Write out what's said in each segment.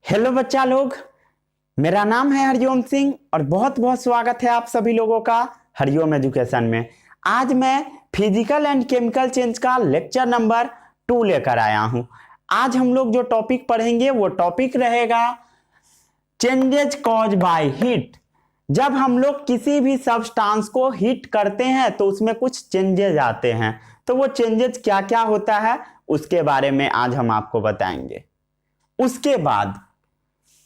Hello बच्चा लोग, मेरा नाम है हरिओम सिंह और बहुत बहुत स्वागत है आप सभी लोगों का हरिओम एजुकेशन में। आज मैं फिजिकल एंड केमिकल चेंज का लेक्चर नंबर 2 लेकर आया हूं। आज हम लोग जो टॉपिक पढ़ेंगे वो टॉपिक रहेगा चेंजेज कॉज बाय हीट। जब हम लोग किसी भी सब्सटेंस को हीट करते हैं तो उसमें कुछ चेंजेज आते हैं, तो वो चेंजेज क्या क्या होता है उसके बारे में आज हम आपको बताएंगे। उसके बाद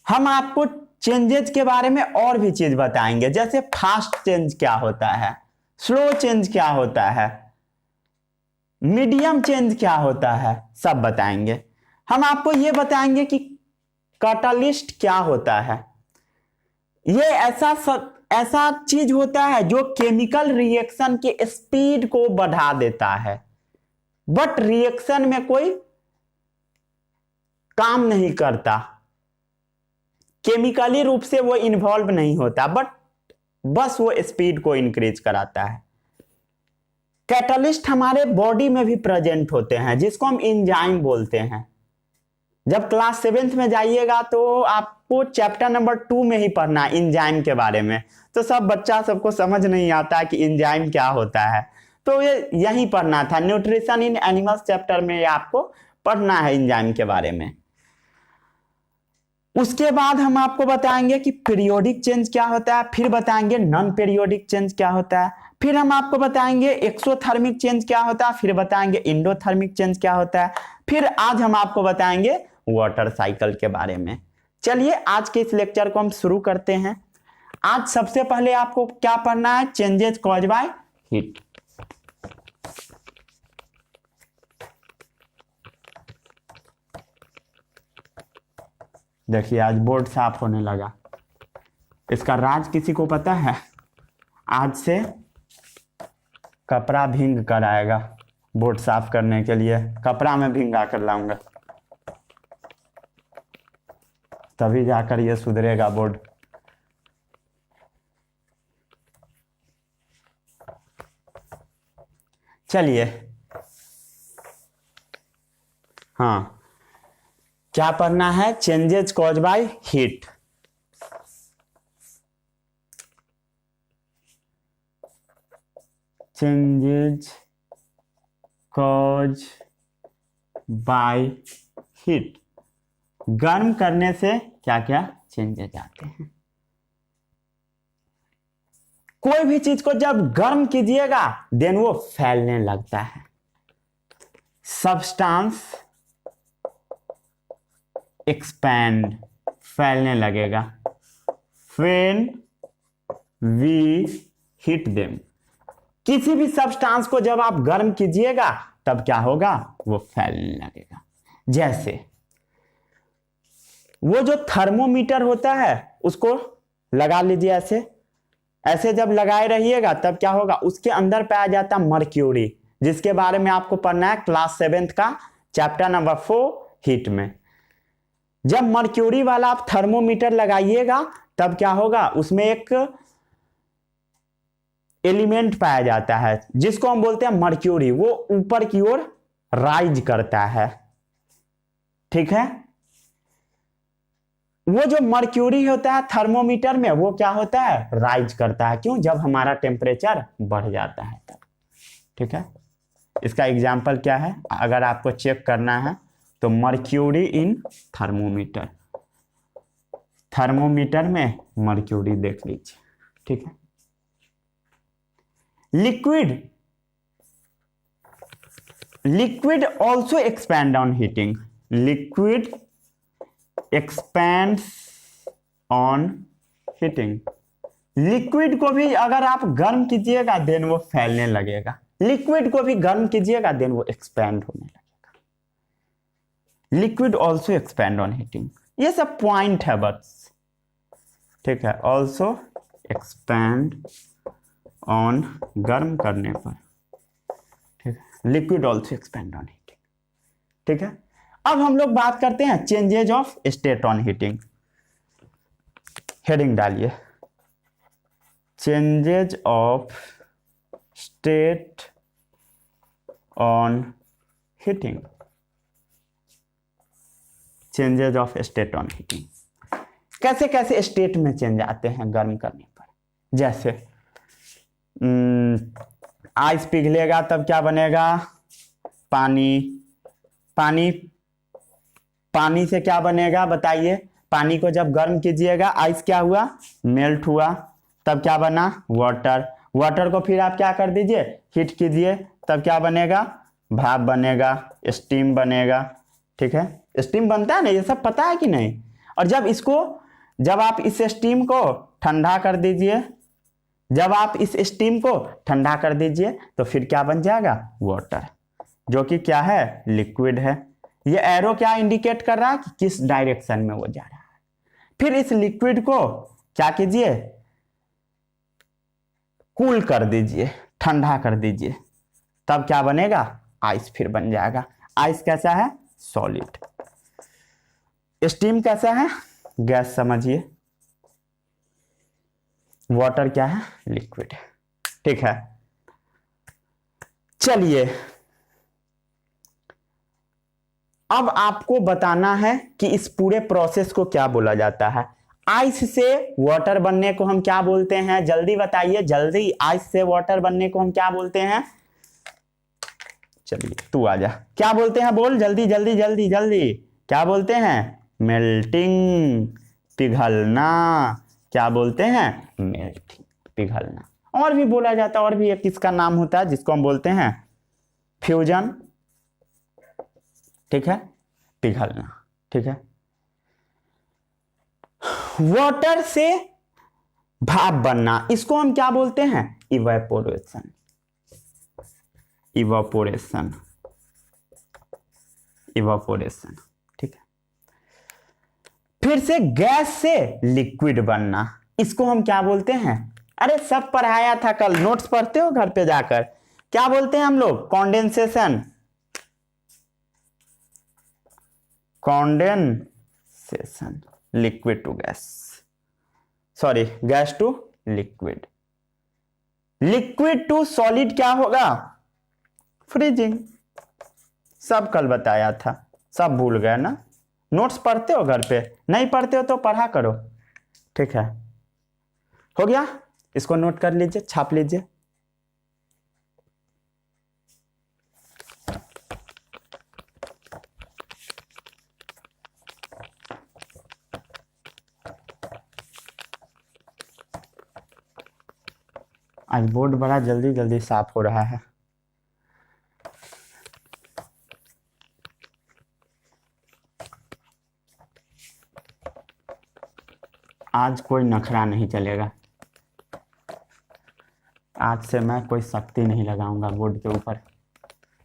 हम आपको चेंजेज के बारे में और भी चीज बताएंगे, जैसे फास्ट चेंज क्या होता है, स्लो चेंज क्या होता है, मीडियम चेंज क्या होता है, सब बताएंगे। हम आपको यह बताएंगे कि कैटालिस्ट क्या होता है। ये ऐसा चीज होता है जो केमिकल रिएक्शन के स्पीड को बढ़ा देता है, बट रिएक्शन में कोई काम नहीं करता, केमिकली रूप से वो इन्वॉल्व नहीं होता, बट बस वो स्पीड को इंक्रीज कराता है। कैटलिस्ट हमारे बॉडी में भी प्रेजेंट होते हैं, जिसको हम एंजाइम बोलते हैं। जब क्लास 7th में जाइएगा तो आपको चैप्टर नंबर 2 में ही पढ़ना है एंजाइम के बारे में। तो सब बच्चा सबको समझ नहीं आता कि एंजाइम क्या होता है, तो ये यही पढ़ना था। न्यूट्रिशन इन एनिमल्स चैप्टर में आपको पढ़ना है एंजाइम के बारे में। उसके बाद हम आपको बताएंगे कि पीरियोडिक चेंज क्या होता है, फिर बताएंगे नॉन पीरियोडिक चेंज क्या होता है, फिर हम आपको बताएंगे एक्सोथर्मिक चेंज क्या होता है, फिर बताएंगे एंडोथर्मिक चेंज क्या होता है, फिर आज हम आपको बताएंगे वाटर साइकिल के बारे में। चलिए आज के इस लेक्चर को हम शुरू करते हैं। आज सबसे पहले आपको क्या पढ़ना है, चेंजेस कॉज बाय हीट। देखिए आज बोर्ड साफ होने लगा। इसका राज किसी को पता है? आज से कपड़ा भींग कर आएगा बोर्ड साफ करने के लिए, कपड़ा में भींगा कर लाऊंगा, तभी जाकर ये सुधरेगा बोर्ड। चलिए, हाँ क्या पढ़ना है, changes cause by heat. Changes cause by heat, गर्म करने से क्या क्या चेंजेस आते हैं। कोई भी चीज को जब गर्म कीजिएगा देन वो फैलने लगता है। सब्सटेंस एक्सपैंड, फैलने लगेगा। व्हेन वी हीट देम, किसी भी सब्सटेंस को जब आप गर्म कीजिएगा तब क्या होगा, वो फैलने लगेगा। जैसे वो जो थर्मोमीटर होता है उसको लगा लीजिए, ऐसे ऐसे जब लगाए रहिएगा तब क्या होगा, उसके अंदर पाया जाता है मर्क्यूरी, जिसके बारे में आपको पढ़ना है क्लास 7th का चैप्टर नंबर 4 हीट में। जब मर्क्यूरी वाला आप थर्मोमीटर लगाइएगा तब क्या होगा, उसमें एक एलिमेंट पाया जाता है जिसको हम बोलते हैं मर्क्यूरी, वो ऊपर की ओर राइज करता है। ठीक है, वो जो मर्क्यूरी होता है थर्मोमीटर में वो क्या होता है, राइज करता है। क्यों? जब हमारा टेम्परेचर बढ़ जाता है तब। ठीक है, इसका एग्जाम्पल क्या है, अगर आपको चेक करना है तो मर्क्यूरी इन थर्मोमीटर, थर्मोमीटर में मर्क्यूरी देख लीजिए। ठीक है, liquid also expand on heating, liquid expands on heating. Liquid को भी अगर आप गर्म कीजिएगा देन वो फैलने लगेगा, लिक्विड को भी गर्म कीजिएगा देन वो एक्सपैंड होने लगेगा। Liquid also expand on heating, ये सब पॉइंट है बस। ठीक है, ऑल्सो एक्सपैंड ऑन, गर्म करने पर। ठीक है, liquid also expand on heating. ठीक है, अब हम लोग बात करते हैं changes of state on heating. Heading डालिए, changes of state on heating, changes of state on heating. कैसे कैसे स्टेट में चेंज आते हैं गर्म करने पर। जैसे आइस पिघलेगा तब क्या बनेगा, पानी। पानी पानी से क्या बनेगा बताइए, पानी को जब गर्म कीजिएगा, आइस क्या हुआ, मेल्ट हुआ, तब क्या बना, वाटर। वाटर को फिर आप क्या कर दीजिए, हीट कीजिए, तब क्या बनेगा, भाप बनेगा, स्टीम बनेगा। ठीक है, स्टीम बनता है ना, ये सब पता है कि नहीं। और जब आप इस स्टीम को ठंडा कर दीजिए, जब आप इस स्टीम को ठंडा कर दीजिए तो फिर क्या बन जाएगा, वाटर, जो कि क्या है, लिक्विड है। ये एरो क्या इंडिकेट कर रहा है कि किस डायरेक्शन में वो जा रहा है। फिर इस लिक्विड को क्या कीजिए, कूल कर दीजिए, ठंडा कर दीजिए, तब क्या बनेगा, आइस फिर बन जाएगा। आइस कैसा है, सॉलिड। स्टीम कैसा है, गैस समझिए। वाटर क्या है, लिक्विड। ठीक है, चलिए अब आपको बताना है कि इस पूरे प्रोसेस को क्या बोला जाता है। आइस से वाटर बनने को हम क्या बोलते हैं, जल्दी बताइए, जल्दी। आइस से वाटर बनने को हम क्या बोलते हैं, चलिए तू आजा, क्या बोलते हैं, बोल जल्दी जल्दी जल्दी जल्दी, क्या बोलते हैं, मेल्टिंग, पिघलना। क्या बोलते हैं, मेल्टिंग, पिघलना। और भी बोला जाता है, और भी एक किसका नाम होता है जिसको हम बोलते हैं फ्यूजन। ठीक है, पिघलना। ठीक है, वाटर से भाप बनना, इसको हम क्या बोलते हैं, इवेपोरेशन। Evaporation, evaporation. ठीक है, फिर से गैस से लिक्विड बनना, इसको हम क्या बोलते हैं, अरे सब पढ़ाया था कल, नोट्स पढ़ते हो घर पे जाकर, क्या बोलते हैं हम लोग, condensation. Condensation, liquid to gas, sorry gas to liquid. Liquid to solid क्या होगा, फ्रीजिंग। सब कल बताया था, सब भूल गए ना। नोट्स पढ़ते हो घर पे, नहीं पढ़ते हो तो पढ़ा करो। ठीक है, हो गया, इसको नोट कर लीजिए, छाप लीजिए। आज बोर्ड बड़ा जल्दी जल्दी साफ हो रहा है। आज कोई नखरा नहीं चलेगा, आज से मैं कोई शक्ति नहीं लगाऊंगा बोर्ड के ऊपर,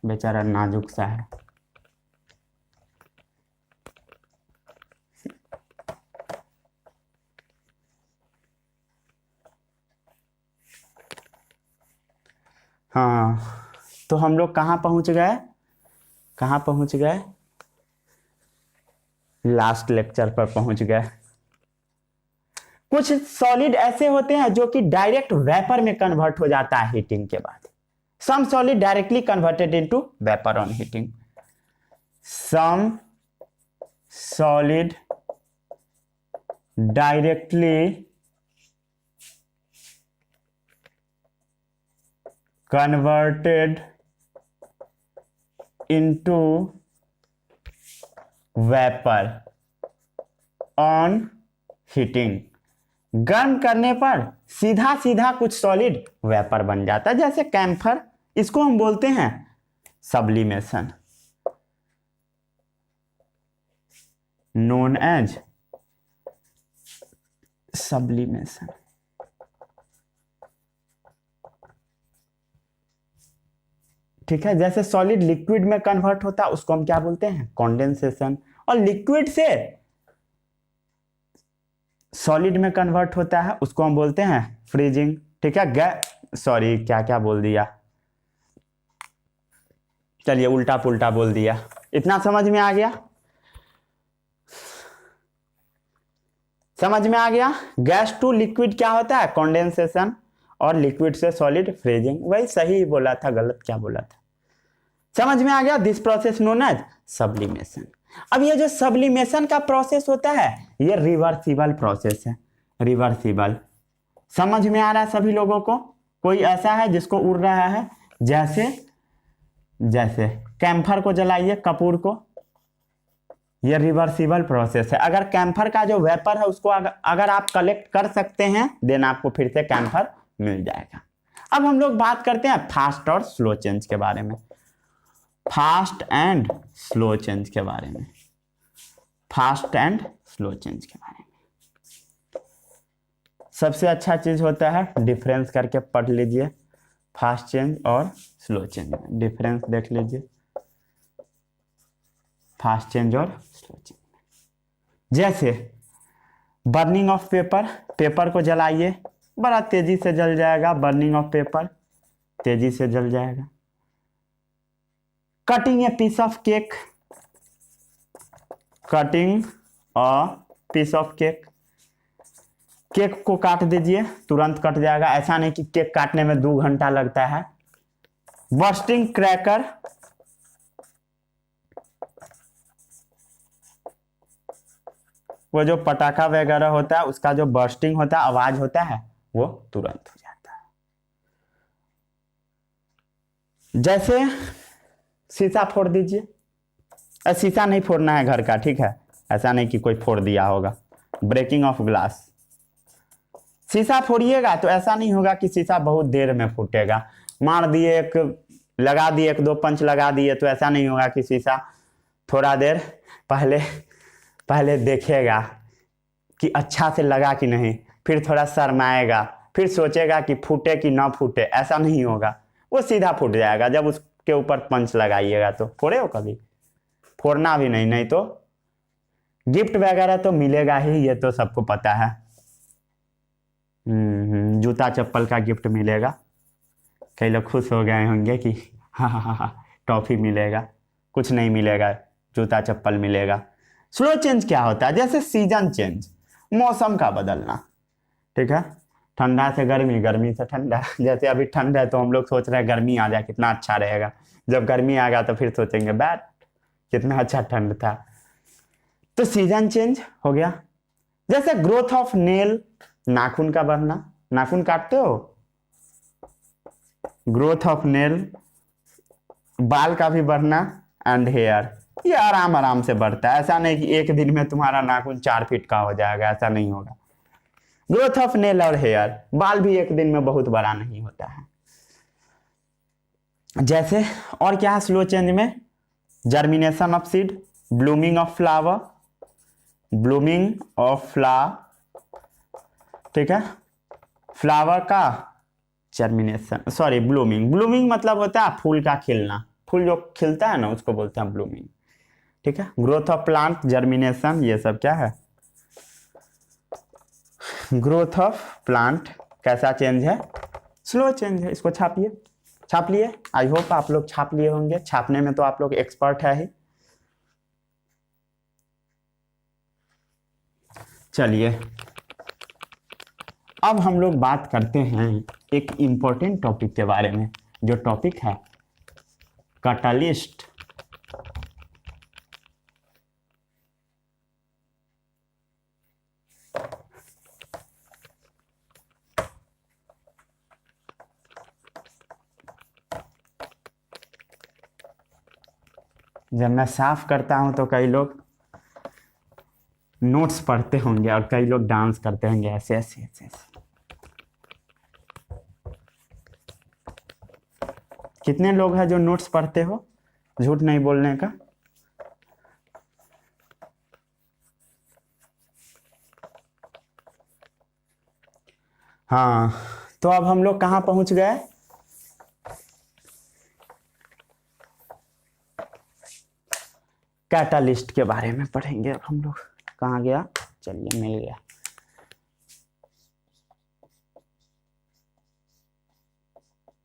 बेचारा नाजुक सा है। हाँ, तो हम लोग कहाँ पहुंच गए, कहाँ पहुंच गए, लास्ट लेक्चर पर पहुंच गए। कुछ सॉलिड ऐसे होते हैं जो कि डायरेक्ट वेपर में कन्वर्ट हो जाता है हीटिंग के बाद। Some solid directly converted into vapour on heating. Some solid directly converted into vapor on heating। गर्म करने पर सीधा सीधा कुछ सॉलिड वेपर बन जाता है, जैसे कैम्फर, इसको हम बोलते हैं सब्लिमेशन, नोन एज सब्लिमेशन। ठीक है, जैसे सॉलिड लिक्विड में कन्वर्ट होता है उसको हम क्या बोलते हैं, कंडेंसेशन। और लिक्विड से सॉलिड में कन्वर्ट होता है उसको हम बोलते हैं फ्रीजिंग। ठीक है, सॉरी क्या क्या बोल दिया, चलिए उल्टा पुल्टा बोल दिया। इतना समझ में आ गया, समझ में आ गया। गैस टू लिक्विड क्या होता है, कंडेंसेशन, और लिक्विड से सॉलिड फ्रीजिंग। वही सही बोला था, गलत क्या बोला था, समझ में आ गया। This process known as sublimation. अब ये जो सब्लिमेशन का प्रोसेस होता है ये रिवर्सिबल प्रोसेस है, रिवर्सिबल। समझ में आ रहा है सभी लोगों को? कोई ऐसा है जिसको उड़ रहा है? जैसे जैसे कैम्फर को जलाइए, कपूर को, ये रिवर्सिबल प्रोसेस है। अगर कैम्फर का जो वेपर है उसको अगर आप कलेक्ट कर सकते हैं देन आपको फिर से कैम्फर मिल जाएगा। अब हम लोग बात करते हैं फास्ट और स्लो चेंज के बारे में, फास्ट एंड स्लो चेंज के बारे में, फास्ट एंड स्लो चेंज के बारे में। सबसे अच्छा चीज होता है डिफरेंस करके पढ़ लीजिए, फास्ट चेंज और स्लो चेंज में डिफरेंस देख लीजिए, फास्ट चेंज और स्लो चेंज। जैसे बर्निंग ऑफ पेपर, पेपर को जलाइए, बड़ा तेजी से जल जाएगा, बर्निंग ऑफ पेपर तेजी से जल जाएगा। Cutting a piece of cake, cutting a piece of cake, केक को काट दीजिए तुरंत कट जाएगा, ऐसा नहीं कि केक काटने में 2 घंटा लगता है। बर्स्टिंग क्रैकर, वो जो पटाखा वगैरह होता है उसका जो बर्स्टिंग होता है, आवाज होता है, वो तुरंत हो जाता है। जैसे शीशा फोड़ दीजिए, शीशा नहीं फोड़ना है घर का, ठीक है, ऐसा नहीं कि कोई फोड़ दिया होगा। ब्रेकिंग ऑफ ग्लास, शीशा फोड़िएगा तो ऐसा नहीं होगा कि शीशा बहुत देर में फूटेगा, मार दिए एक लगा दिए, 1-2 पंच लगा दिए तो ऐसा नहीं होगा कि शीशा थोड़ा देर पहले देखेगा कि अच्छा से लगा कि नहीं, फिर थोड़ा शर्माएगा, फिर सोचेगा कि फूटे कि ना फूटे, ऐसा नहीं होगा, वो सीधा फूट जाएगा जब उसके ऊपर पंच लगाइएगा। तो फोड़े हो कभी? फोड़ना भी नहीं, नहीं तो गिफ्ट वगैरह तो मिलेगा ही, ये तो सबको पता है। जूता चप्पल का गिफ्ट मिलेगा, कई लोग खुश हो गए होंगे कि हाँ टॉफी मिलेगा, कुछ नहीं मिलेगा, जूता चप्पल मिलेगा। स्लो चेंज क्या होता है? जैसे सीजन चेंज, मौसम का बदलना, ठीक है, ठंडा से गर्मी, गर्मी से ठंडा। जैसे अभी ठंड है तो हम लोग सोच रहे हैं गर्मी आ जाए कितना अच्छा रहेगा, जब गर्मी आएगा तो फिर सोचेंगे बैट कितना अच्छा ठंड था। तो सीजन चेंज हो गया। जैसे ग्रोथ ऑफ नेल, नाखून का बढ़ना, नाखून काटते हो, ग्रोथ ऑफ नेल, बाल का भी बढ़ना, एंड हेयर, ये आराम आराम से बढ़ता है, ऐसा नहीं कि एक दिन में तुम्हारा नाखून 4 फीट का हो जाएगा, ऐसा नहीं होगा। ग्रोथ ऑफ नेल और हेयर, बाल भी एक दिन में बहुत बड़ा नहीं होता है। जैसे और क्या है स्लो चेंज में? Germination of seed, blooming of flower, blooming of flower, ठीक है, फ्लावर का जर्मिनेशन, सॉरी ब्लूमिंग, ब्लूमिंग मतलब होता है फूल का खिलना, फूल जो खिलता है ना उसको बोलते हैं ब्लूमिंग, ठीक है। ग्रोथ ऑफ प्लांट, जर्मिनेशन, ये सब क्या है? ग्रोथ ऑफ प्लांट कैसा चेंज है? स्लो चेंज है। इसको छापिए, छाप लिए, आई होप आप लोग छाप लिए होंगे, छापने में तो आप लोग एक्सपर्ट है ही। चलिए अब हम लोग बात करते हैं एक इंपॉर्टेंट टॉपिक के बारे में, जो टॉपिक है कैटालिस्ट। जब मैं साफ करता हूं तो कई लोग नोट्स पढ़ते होंगे और कई लोग डांस करते होंगे ऐसे ऐसे ऐसे ऐसे। कितने लोग हैं जो नोट्स पढ़ते हो? झूठ नहीं बोलने का। हाँ, तो अब हम लोग कहाँ पहुंच गए? कैटालिस्ट के बारे में पढ़ेंगे अब हम लोग। कहाँ गया? चलिए मिल गया।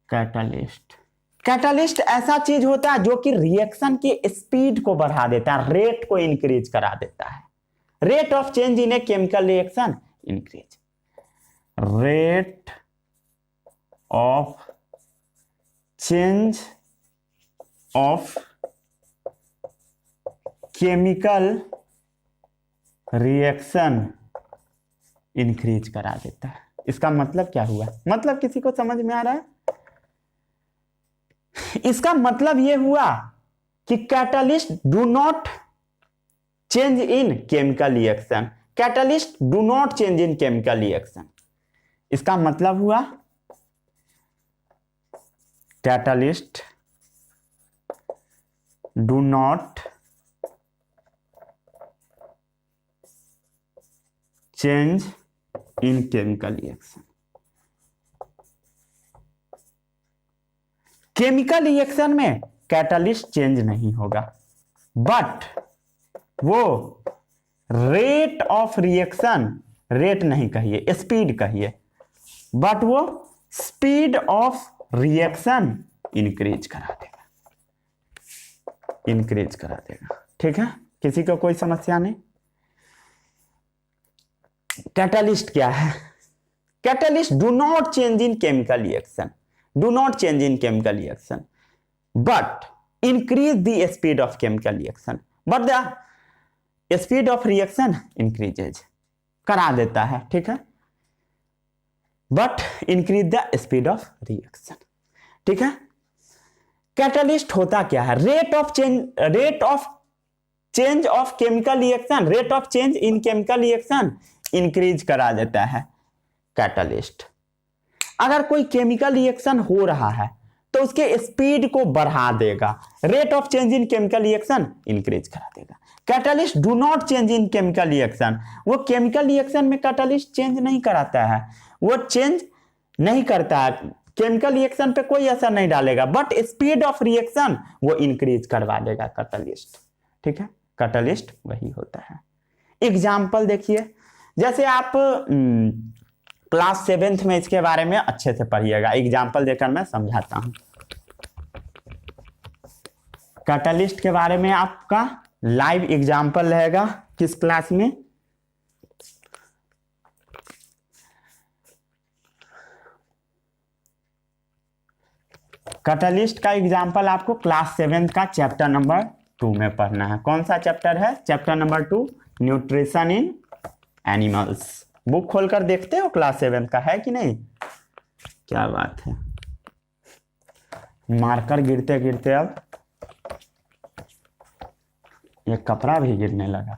कैटालिस्ट, कैटालिस्ट ऐसा चीज होता है जो कि रिएक्शन की स्पीड को बढ़ा देता है, रेट को इंक्रीज करा देता है। Rate of change in a chemical reaction increase, rate of change of chemical reaction increase करा देता है। इसका मतलब क्या हुआ? मतलब किसी को समझ में आ रहा है? इसका मतलब यह हुआ कि catalyst do not change in chemical reaction. Catalyst do not change in chemical reaction. इसका मतलब हुआ catalyst do not change in chemical reaction. Chemical reaction में कैटलिस्ट चेंज नहीं होगा, बट वो रेट ऑफ रिएक्शन, रेट नहीं कहिए, स्पीड कहिए, बट वो स्पीड ऑफ रिएक्शन इंक्रीज करा देगा, इंक्रीज करा देगा। ठीक है, किसी को कोई समस्या नहीं? कैटलिस्ट क्या है? Catalyst do not change in chemical reaction, do not change in chemical reaction, but increase the speed of chemical reaction, but the speed of reaction increases, करा देता है। ठीक है, but increase the speed of reaction. ठीक है, catalyst होता क्या है? Rate of change of chemical reaction, rate of change in chemical reaction increase करा देता है कैटलिस्ट। अगर कोई केमिकल रिएक्शन हो रहा है तो उसके स्पीड को बढ़ा देगा, rate of change in chemical reaction increase करा देगा। Catalyst do not change in chemical reaction, वो केमिकल रिएक्शन में कैटलिस्ट चेंज नहीं कराता है, वो चेंज नहीं करता है, केमिकल रिएक्शन पे कोई असर नहीं डालेगा, बट स्पीड ऑफ रिएक्शन वो इंक्रीज करवा देगा कैटलिस्ट। ठीक है, कैटलिस्ट वही होता है। एग्जाम्पल देखिए, जैसे आप क्लास 7th में इसके बारे में अच्छे से पढ़िएगा, एग्जाम्पल देकर मैं समझाता हूं। कैटलिस्ट के बारे में आपका लाइव एग्जाम्पल रहेगा किस क्लास में? कैटलिस्ट का एग्जाम्पल आपको क्लास 7th का चैप्टर नंबर 2 में पढ़ना है। कौन सा चैप्टर है? Chapter number 2, nutrition in animals. Book खोलकर देखते हो क्लास 7 का है कि नहीं? क्या बात है, मार्कर गिरते गिरते अब ये कपड़ा भी गिरने लगा।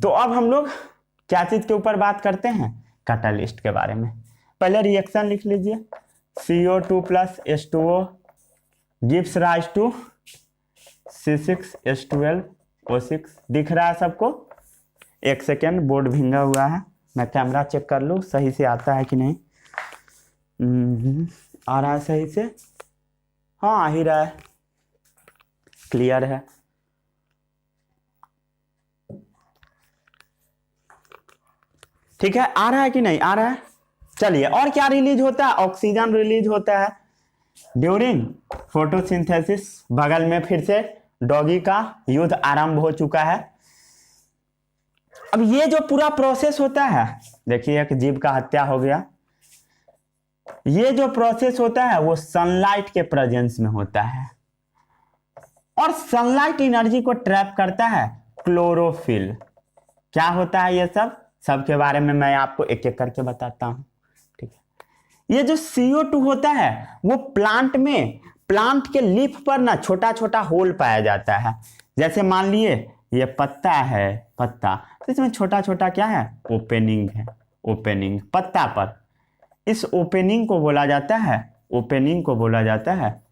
तो अब हम लोग क्या चीज के ऊपर बात करते हैं? कैटलिस्ट के बारे में। पहले रिएक्शन लिख लीजिए, CO2 plus H2O gives rise to C6H12O6। दिख रहा है सबको? एक सेकेंड, बोर्ड भींगा हुआ है, मैं कैमरा चेक कर लूँ सही से आता है कि नहीं। आ रहा है सही से? हाँ, आ ही रहा है, क्लियर है। ठीक है, आ रहा है कि नहीं? आ रहा है। चलिए, और क्या रिलीज होता है? ऑक्सीजन रिलीज होता है ड्यूरिंग फोटोसिंथेसिस। बगल में फिर से डॉगी का युद्ध आरंभ हो चुका है। अब ये जो पूरा प्रोसेस होता है, देखिए एक जीव का हत्या हो गया। ये जो प्रोसेस होता है वो सनलाइट के प्रेजेंस में होता है, और सनलाइट एनर्जी को ट्रैप करता है क्लोरोफिल। क्या होता है ये सब के बारे में मैं आपको एक एक करके बताता हूं। ठीक है, ये जो CO2 होता है वो प्लांट के लीफ पर ना छोटा छोटा होल पाया जाता है। जैसे मान लिए ये पत्ता है, पत्ता, तो इसमें छोटा छोटा क्या है? ओपनिंग है, ओपनिंग पत्ता पर। इस ओपनिंग को बोला जाता है, ओपनिंग को बोला जाता है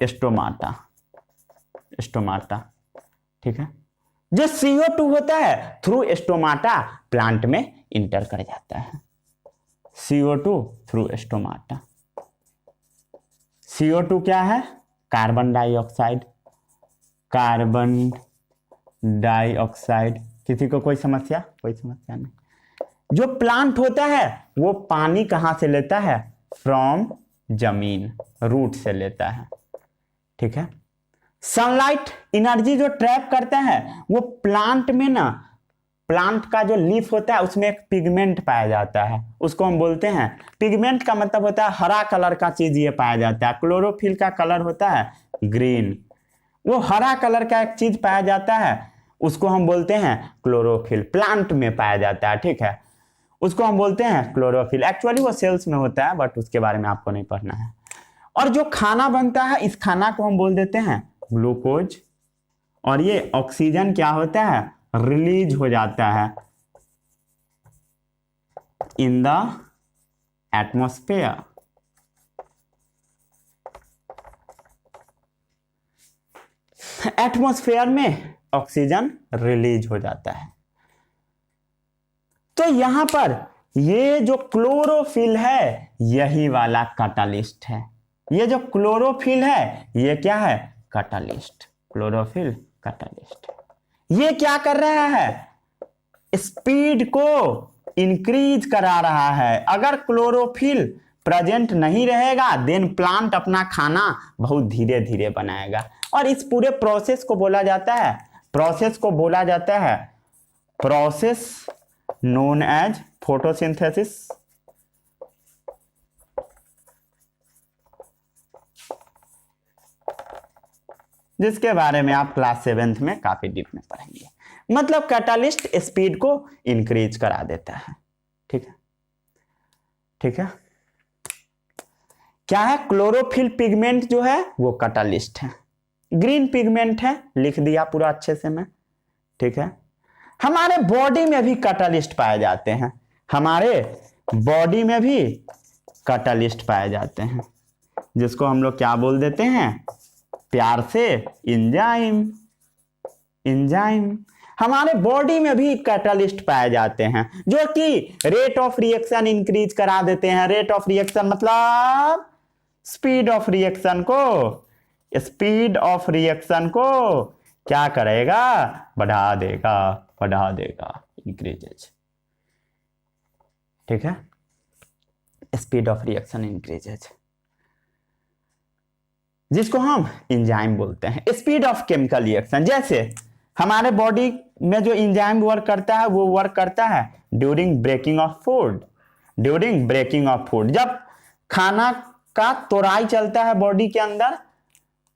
स्टोमाटा, स्टोमाटा। ठीक है, जो CO2 होता है थ्रू स्टोमाटा प्लांट में इंटर कर जाता है। CO2 through stomata. CO2 क्या है? Carbon dioxide, carbon dioxide. किसी को कोई समस्या? कोई समस्या नहीं। जो प्लांट होता है वो पानी कहां से लेता है? फ्रॉम जमीन, रूट से लेता है। ठीक है, सनलाइट एनर्जी जो ट्रैप करता है वो प्लांट में ना, प्लांट का जो लीफ होता है उसमें एक पिगमेंट पाया जाता है, उसको हम बोलते हैं, पिगमेंट का मतलब होता है हरा कलर का चीज ये पाया जाता है। क्लोरोफिल का कलर होता है ग्रीन, वो हरा कलर का एक चीज पाया जाता है, उसको हम बोलते हैं क्लोरोफिल। प्लांट में पाया जाता है, ठीक है, उसको हम बोलते हैं क्लोरोफिल। एक्चुअली वो सेल्स में होता है, बट उसके बारे में आपको नहीं पढ़ना है। और जो खाना बनता है, इस खाना को हम बोल देते हैं ग्लूकोज। और ये ऑक्सीजन क्या होता है, रिलीज हो जाता है इन द एटमॉस्फेयर। एटमॉस्फेयर में ऑक्सीजन रिलीज हो जाता है। तो यहां पर ये जो क्लोरोफिल है, यही वाला कैटालिस्ट है। ये जो क्लोरोफिल है, ये क्या है, कैटालिस्ट। Chlorophyll catalyst. ये क्या कर रहा है, स्पीड को इंक्रीज करा रहा है। अगर क्लोरोफिल प्रेजेंट नहीं रहेगा, देन प्लांट अपना खाना बहुत धीरे धीरे बनाएगा। और इस पूरे प्रोसेस को बोला जाता है, प्रोसेस नोन एज फोटोसिंथेसिस। जिसके बारे में आप क्लास 7th में काफी डीप में पढ़ेंगे। मतलब कैटालिस्ट स्पीड को इंक्रीज करा देता है, ठीक है, ठीक है। क्या है, क्लोरोफिल पिगमेंट जो है वो कैटालिस्ट है। ग्रीन पिगमेंट है, लिख दिया पूरा अच्छे से मैं, ठीक है। हमारे बॉडी में भी कैटालिस्ट पाए जाते हैं, हमारे बॉडी में भी कैटालिस्ट पाए जाते हैं, जिसको हम लोग क्या बोल देते हैं, प्यार से एंजाइम। एंजाइम हमारे बॉडी में भी कैटालिस्ट पाए जाते हैं, जो कि रेट ऑफ रिएक्शन इंक्रीज करा देते हैं। रेट ऑफ रिएक्शन मतलब स्पीड ऑफ रिएक्शन को क्या करेगा, बढ़ा देगा, इंक्रीजेज, ठीक है। स्पीड ऑफ रिएक्शन इंक्रीजेज, जिसको हम एंजाइम बोलते हैं। स्पीड ऑफ केमिकल रिएक्शन, जैसे हमारे बॉडी में जो एंजाइम वर्क करता है, वो वर्क करता है ड्यूरिंग ब्रेकिंग ऑफ फूड। जब खाना का तोड़ाई चलता है बॉडी के अंदर,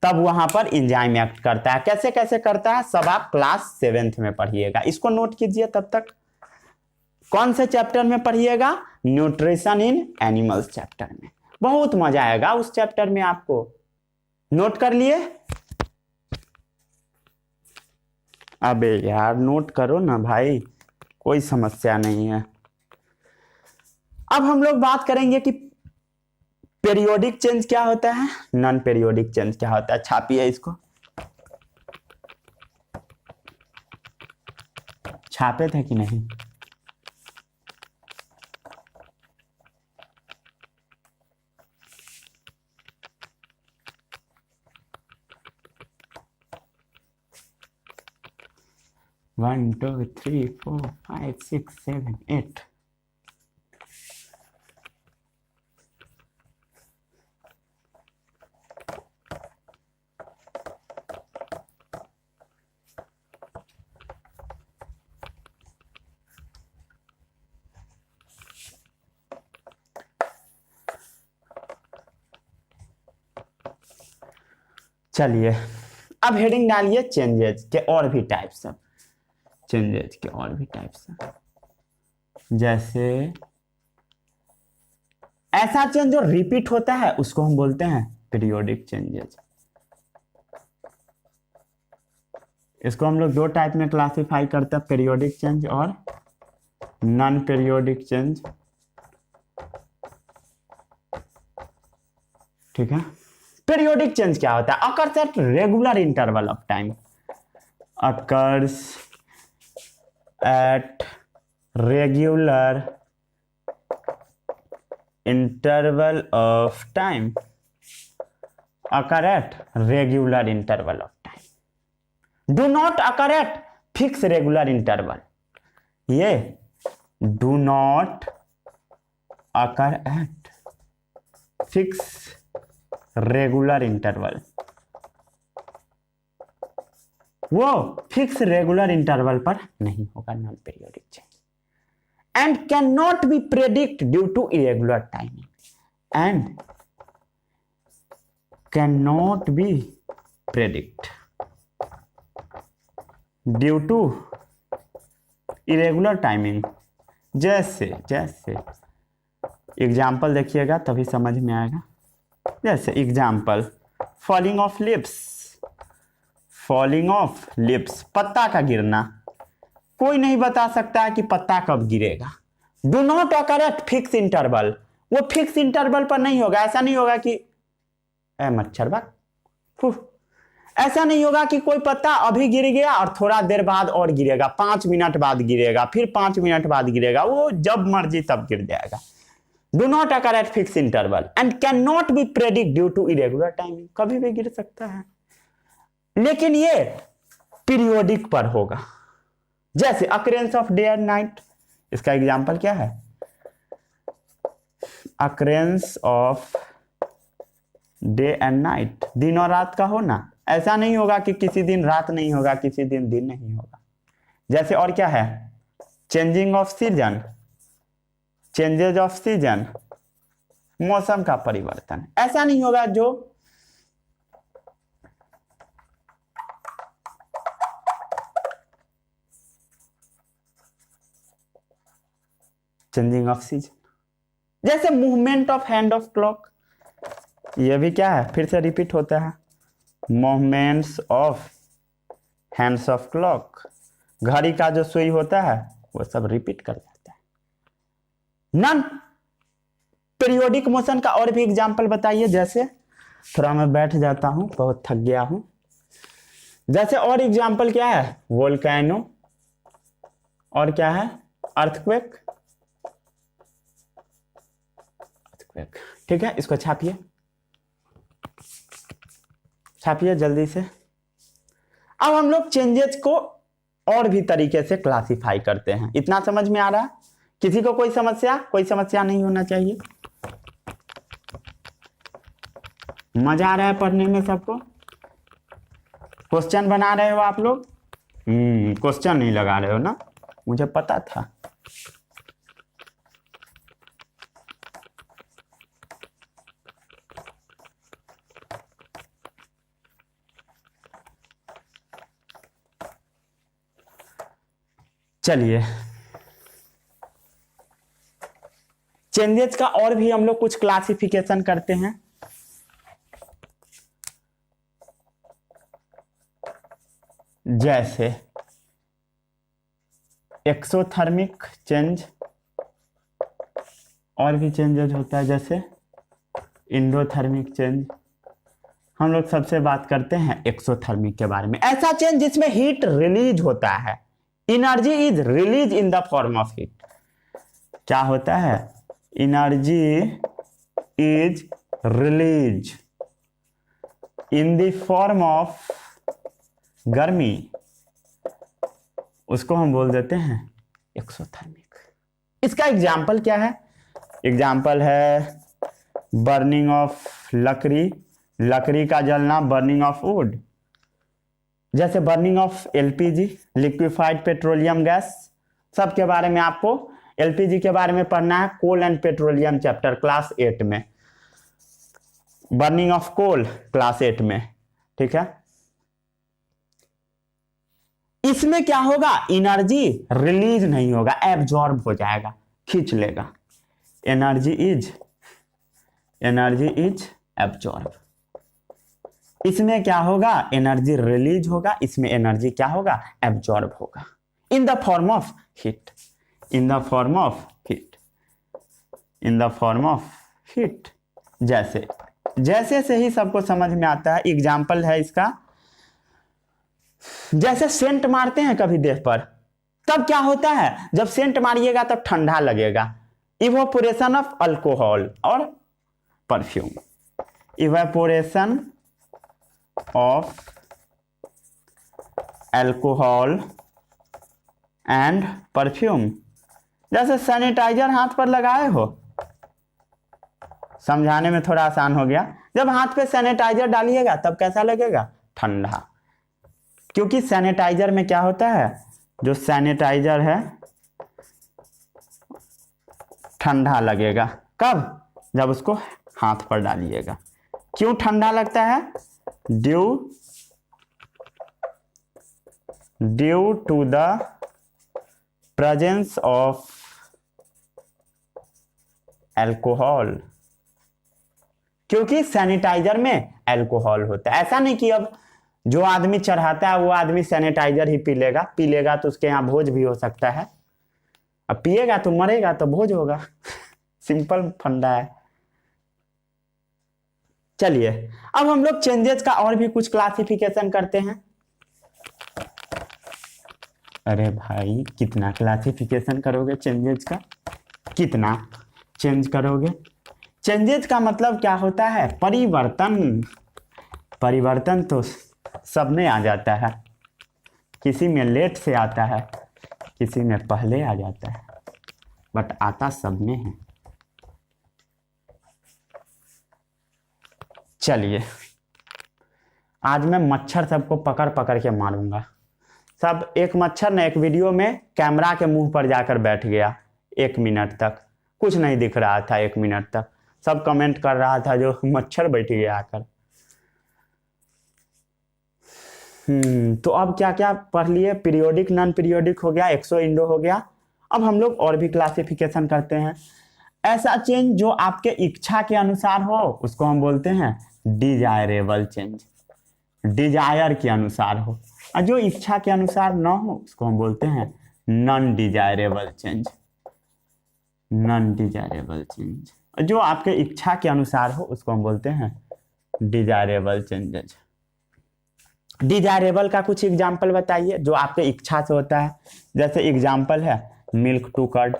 तब वहां पर एंजाइम एक्ट करता है। कैसे कैसे करता है, सब आप क्लास 7th में पढ़िएगा। इसको नोट कीजिए। तब तक कौन से चैप्टर में पढ़िएगा, न्यूट्रिशन इन एनिमल्स चैप्टर में। बहुत मजा आएगा उस चैप्टर में आपको। नोट कर लिए? अबे यार नोट करो ना भाई, कोई समस्या नहीं है। अब हम लोग बात करेंगे कि पीरियोडिक चेंज क्या होता है, नॉन पीरियोडिक चेंज क्या होता है। छापिए इसको, छापे थे कि नहीं? One, 2, 3, 4, 5, 6, 7, 8। चलिए अब हेडिंग डालिए चेंजेस के और भी टाइप्स हैं। चेंजेस के और भी टाइप्स हैं, जैसे ऐसा चेंज जो रिपीट होता है उसको हम बोलते हैं पीरियोडिक चेंजेस। इसको हम लोग दो टाइप में क्लासिफाई करते हैं, पीरियोडिक चेंज और नॉन पीरियोडिक चेंज, ठीक है। पीरियोडिक चेंज क्या होता है? Occurs at regular interval of time. Occurs at regular interval of time. Occur at regular interval of time. Do not occur at fix regular interval. ये do not occur at fix regular interval, वो fix regular interval पर नहीं होगा, non periodic change. And can not be predict due to irregular timing. And can not be predict due to irregular timing. जैसे जैसे example देखिएगा तभी समझ में आएगा। जैसे example, falling of lips, falling of lips, पत्ता का गिरना। कोई नहीं बता सकता है कि पत्ता कब गिरेगा। Do not occur eight fix interval, वो फिक्स इंटरवल पर नहीं होगा। ऐसा नहीं होगा कि मच्छर बाग, ऐसा नहीं होगा कि कोई पत्ता अभी गिर गया और थोड़ा देर बाद और गिरेगा, 5 मिनट बाद गिरेगा, फिर 5 मिनट बाद गिरेगा। वो जब मर्जी तब गिर जाएगा। Do not occur at fix interval and can not be predict due to irregular timing, कभी भी गिर सकता है, लेकिन ये पीरियोडिक पर होगा। जैसे occurrence of day and night, इसका एग्जांपल क्या है? Occurrence of day and night, दिन और रात का होना। ऐसा नहीं होगा कि किसी दिन रात नहीं होगा, किसी दिन दिन नहीं होगा। जैसे और क्या है? Changing off season, changes off season, मौसम का परिवर्तन। ऐसा नहीं होगा जो चेंजिंग ऑफ सीजन। जैसे movement of hand of clock, ये भी क्या है? फिर से रिपीट होता है। Movements of hands of clock, घड़ी का जो सुई होता है वो सब रिपीट कर जाता है। नॉन पीरियोडिक मोशन का और भी एग्जांपल बताइए। जैसे थोड़ा मैं बैठ जाता हूं, बहुत थक गया हूं। जैसे और एग्जांपल क्या है? वोल्केनो, और क्या है? अर्थक्वेक। ठीक है, इसको छापिए, छापिए जल्दी से। अब हम लोग चेंजेस को और भी तरीके से क्लासिफाई करते हैं। इतना समझ में आ रहा है? किसी को कोई समस्या? कोई समस्या नहीं होना चाहिए। मजा आ रहा है पढ़ने में सबको? क्वेश्चन बना रहे हो आप लोग? क्वेश्चन नहीं लगा रहे हो ना, मुझे पता था। चलिए, चेंजेस का और भी हम लोग कुछ क्लासिफिकेशन करते हैं। जैसे एक्सोथर्मिक चेंज, और भी चेंजेस होता है जैसे इंडोथर्मिक चेंज। हम लोग सबसे बात करते हैं एक्सोथर्मिक के बारे में। ऐसा चेंज जिसमें हीट रिलीज होता है, energy is release in the form of heat. क्या होता है? Energy is release in the form of गर्मी, उसको हम बोल देते हैं एक्सोथर्मिक। इसका एग्जाम्पल क्या है? एग्जाम्पल है बर्निंग ऑफ लकड़ी, लकड़ी का जलना, बर्निंग ऑफ वुड। जैसे burning of LPG, liquefied petroleum gas. सब के बारे में आपको एलपीजी के बारे में पढ़ना है, कोल एंड पेट्रोलियम चैप्टर क्लास 8 में, बर्निंग ऑफ कोल क्लास 8 में। ठीक है, इसमें क्या होगा? एनर्जी रिलीज नहीं होगा, एब्जॉर्ब हो जाएगा, खींच लेगा। Energy is absorb. इसमें क्या होगा? एनर्जी रिलीज होगा, इसमें एनर्जी क्या होगा? एब्जॉर्ब होगा in the form of heat, in the form of heat, in the form of heat. जैसे जैसे से ही सबको समझ में आता है। एग्जाम्पल है इसका, जैसे सेंट मारते हैं कभी देह पर, तब क्या होता है? जब सेंट मारिएगा तब ठंडा लगेगा। इवेपोरेशन ऑफ अल्कोहल और perfume, evaporation of alcohol and perfume. जैसे सैनिटाइजर हाथ पर लगाए हो, समझाने में थोड़ा आसान हो गया। जब हाथ पे सैनिटाइजर डालिएगा तब कैसा लगेगा? ठंडा। क्योंकि सैनिटाइजर में क्या होता है? जो सैनिटाइजर है ठंडा लगेगा। कब? जब उसको हाथ पर डालिएगा। क्यों ठंडा लगता है? Due due to the presence of alcohol, क्योंकि सैनिटाइजर में एल्कोहल होता है। ऐसा नहीं कि अब जो आदमी चढ़ाता है वो आदमी सैनिटाइजर ही पी लेगा तो उसके यहाँ भोज भी हो सकता है। अब पिएगा तो मरेगा तो भोज होगा। सिंपल फंडा है। चलिए अब हम लोग चेंजेस का और भी कुछ क्लासिफिकेशन करते हैं। अरे भाई कितना क्लासिफिकेशन करोगे चेंजेस का, कितना चेंज करोगे? चेंजेस का मतलब क्या होता है? परिवर्तन। परिवर्तन तो सब में आ जाता है, किसी में लेट से आता है, किसी में पहले आ जाता है, बट आता सब में है। चलिए आज मैं मच्छर सबको पकड़ पकड़ के मारूंगा। सब एक मच्छर ने एक वीडियो में कैमरा के मुंह पर जाकर बैठ गया 1 मिनट तक, कुछ नहीं दिख रहा था 1 मिनट तक। सब कमेंट कर रहा था जो मच्छर बैठ गया आकर। तो अब क्या क्या पढ़ लिए? पीरियोडिक, नॉन पीरियोडिक हो गया, एक्सो इंडो हो गया। अब हम लोग और भी क्लासिफिकेशन करते हैं। ऐसा चेंज जो आपके इच्छा के अनुसार हो उसको हम बोलते हैं डिजायरेबल चेंज। डिजायर के अनुसार हो, और जो इच्छा के अनुसार ना हो उसको हम बोलते हैं non desirable change. Non desirable change, जो आपके इच्छा के अनुसार हो उसको हम बोलते हैं डिजायरेबल चेंजेज। डिजायरेबल का कुछ एग्जाम्पल बताइए जो आपके इच्छा से होता है। जैसे एग्जाम्पल है milk to curd.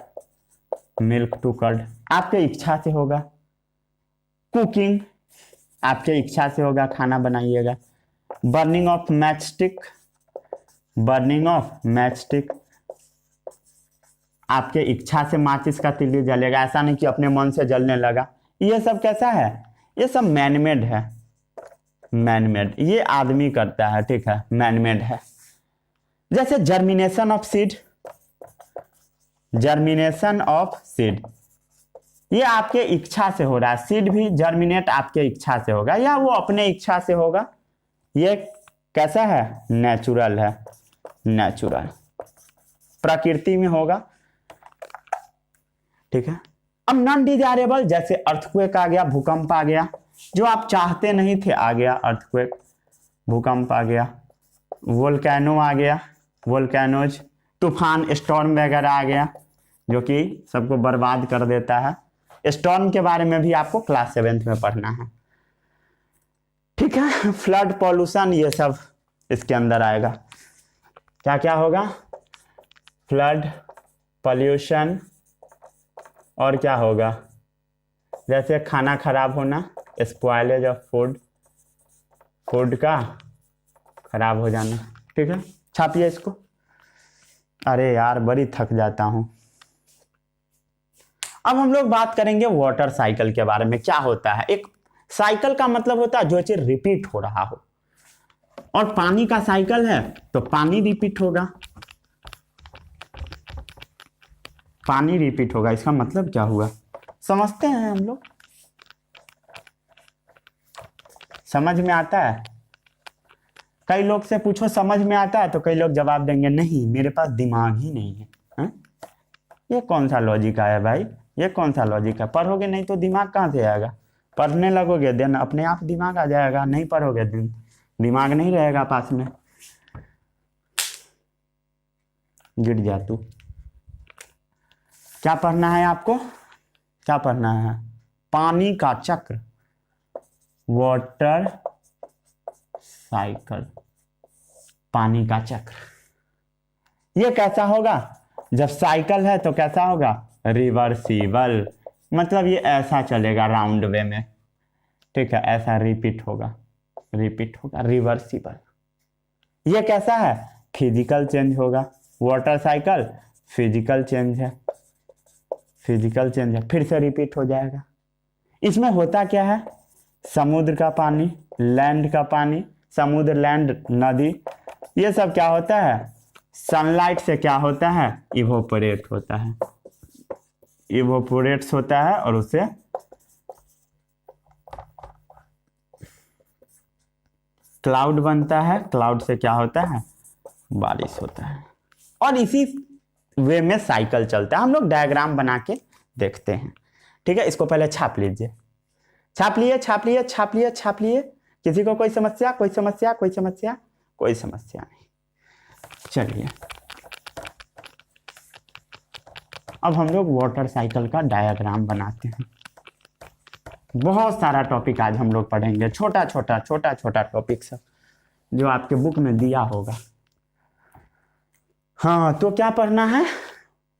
Milk to curd आपके इच्छा से होगा। कुकिंग आपके इच्छा से होगा, खाना बनाइएगा। Burning of match stick. Burning of match stick आपके इच्छा से माचिस का तिल्ली जलेगा, ऐसा नहीं कि अपने मन से जलने लगा। ये सब कैसा है? ये सब मैनमेड है। मैनमेड, ये आदमी करता है, ठीक है, मैनमेड है। जैसे germination of seed. Germination of seed ये आपके इच्छा से हो रहा है। सीड भी जर्मिनेट आपके इच्छा से होगा या वो अपने इच्छा से होगा। ये कैसा है? नेचुरल है। नेचुरल, प्रकृति में होगा, ठीक है। अब नॉन डिजायरेबल जैसे अर्थक्वेक आ गया, भूकंप आ गया, जो आप चाहते नहीं थे आ गया अर्थक्वेक, भूकंप आ गया। वोल्केनो आ गया, वोल्केनोज। तूफान, स्टॉर्म वगैरह आ गया जो कि सबको बर्बाद कर देता है। स्टॉर्म के बारे में भी आपको क्लास 7th में पढ़ना है, ठीक है। फ्लड, पॉल्यूशन, ये सब इसके अंदर आएगा। क्या क्या होगा? फ्लड, पॉल्यूशन, और क्या होगा? जैसे खाना खराब होना, स्पॉइलेज ऑफ फूड, फूड का खराब हो जाना, ठीक है। छापिए इसको। अरे यार बड़ी थक जाता हूं। अब हम लोग बात करेंगे वाटर साइकिल के बारे में। क्या होता है? एक साइकिल का मतलब होता है जो चीज रिपीट हो रहा हो, और पानी का साइकिल है तो पानी रिपीट होगा। पानी रिपीट होगा, इसका मतलब क्या हुआ? समझते हैं हम लोग? समझ में आता है? कई लोग से पूछो समझ में आता है तो कई लोग जवाब देंगे नहीं मेरे पास दिमाग ही नहीं है। हा? ये कौन सा लॉजिक आया भाई? ये कौन सा लॉजिक है? पढ़ोगे नहीं तो दिमाग कहाँ से आएगा? पढ़ने लगोगे देन अपने आप दिमाग आ जाएगा, नहीं पढ़ोगे दिन दिमाग नहीं रहेगा पास में, गिर जा तू। क्या पढ़ना है आपको? क्या पढ़ना है? पानी का चक्र, वाटर साइकिल, पानी का चक्र। ये कैसा होगा? जब साइकिल है तो कैसा होगा? रिवर्सिबल, मतलब ये ऐसा चलेगा राउंड वे में, ठीक है, ऐसा रिपीट होगा, रिपीट होगा, रिवर्सिबल। ये कैसा है? फिजिकल चेंज होगा। वाटर साइकिल फिजिकल चेंज है, फिजिकल चेंज है, फिर से रिपीट हो जाएगा। इसमें होता क्या है? समुद्र का पानी, लैंड का पानी, समुद्र, लैंड, नदी, ये सब क्या होता है? सनलाइट से क्या होता है? इवोपोरेट होता है, इवोपोरेट्स होता है, और उससे क्लाउड बनता है। क्लाउड से क्या होता है? बारिश होता है। और इसी वे में साइकिल चलता है। हम लोग डायग्राम बना के देखते हैं। ठीक है, इसको पहले छाप लीजिए। छाप लिए, छाप लिए, छाप लिए, छाप लिए। किसी को कोई समस्या, कोई समस्या, कोई समस्या, कोई समस्या नहीं। चलिए अब हम लोग वाटर साइकिल का डायग्राम बनाते हैं। बहुत सारा टॉपिक आज हम लोग पढ़ेंगे, छोटा छोटा छोटा छोटा टॉपिक सब जो आपके बुक में दिया होगा। हाँ, तो क्या पढ़ना है?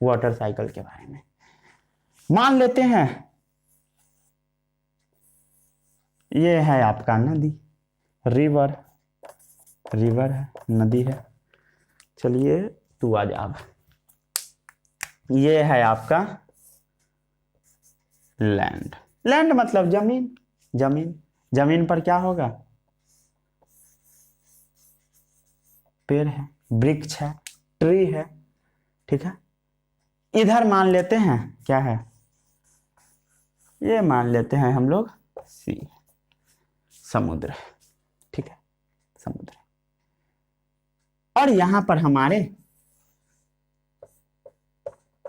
वाटर साइकिल के बारे में। मान लेते हैं ये है आपका नदी, रिवर, रिवर है, नदी है। चलिए तू आ जा। ये है आपका लैंड, लैंड मतलब जमीन, जमीन, जमीन पर क्या होगा? पेड़ है, वृक्ष है, ट्री है। ठीक है, इधर मान लेते हैं क्या है? ये मान लेते हैं हम लोग सी, समुद्र। ठीक है, समुद्र। और यहां पर हमारे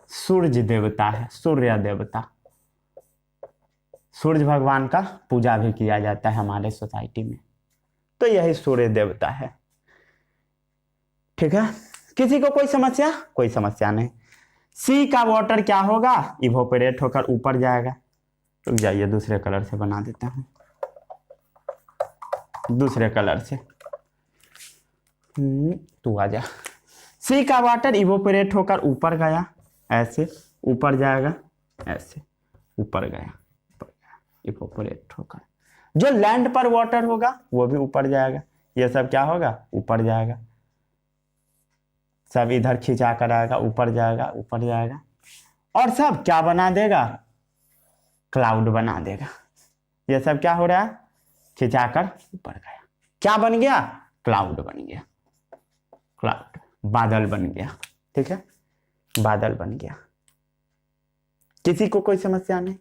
सूर्य देवता है, सूर्य देवता। सूर्य भगवान का पूजा भी किया जाता है हमारे सोसाइटी में, तो यही सूर्य देवता है। ठीक है, किसी को कोई समस्या? कोई समस्या नहीं। सी का वाटर क्या होगा? इवोपरेट होकर ऊपर जाएगा। रुक जाइए, दूसरे कलर से बना देता हूं, दूसरे कलर से। तू आ जा। सी का वाटर इवोपरेट होकर ऊपर गया, ऐसे ऊपर जाएगा, ऐसे ऊपर गया, इवोपरेट होकर। जो लैंड पर वाटर होगा वो भी ऊपर जाएगा। ये सब क्या होगा? ऊपर जाएगा। सब इधर खिंचा कर आएगा, ऊपर जाएगा, ऊपर जाएगा। और सब क्या बना देगा? क्लाउड बना देगा। ये सब क्या हो रहा है? खिंचाकर ऊपर गया। क्या बन गया? क्लाउड बन गया। क्लाउड, बादल बन गया। ठीक है, बादल बन गया। किसी को कोई समस्या नहीं।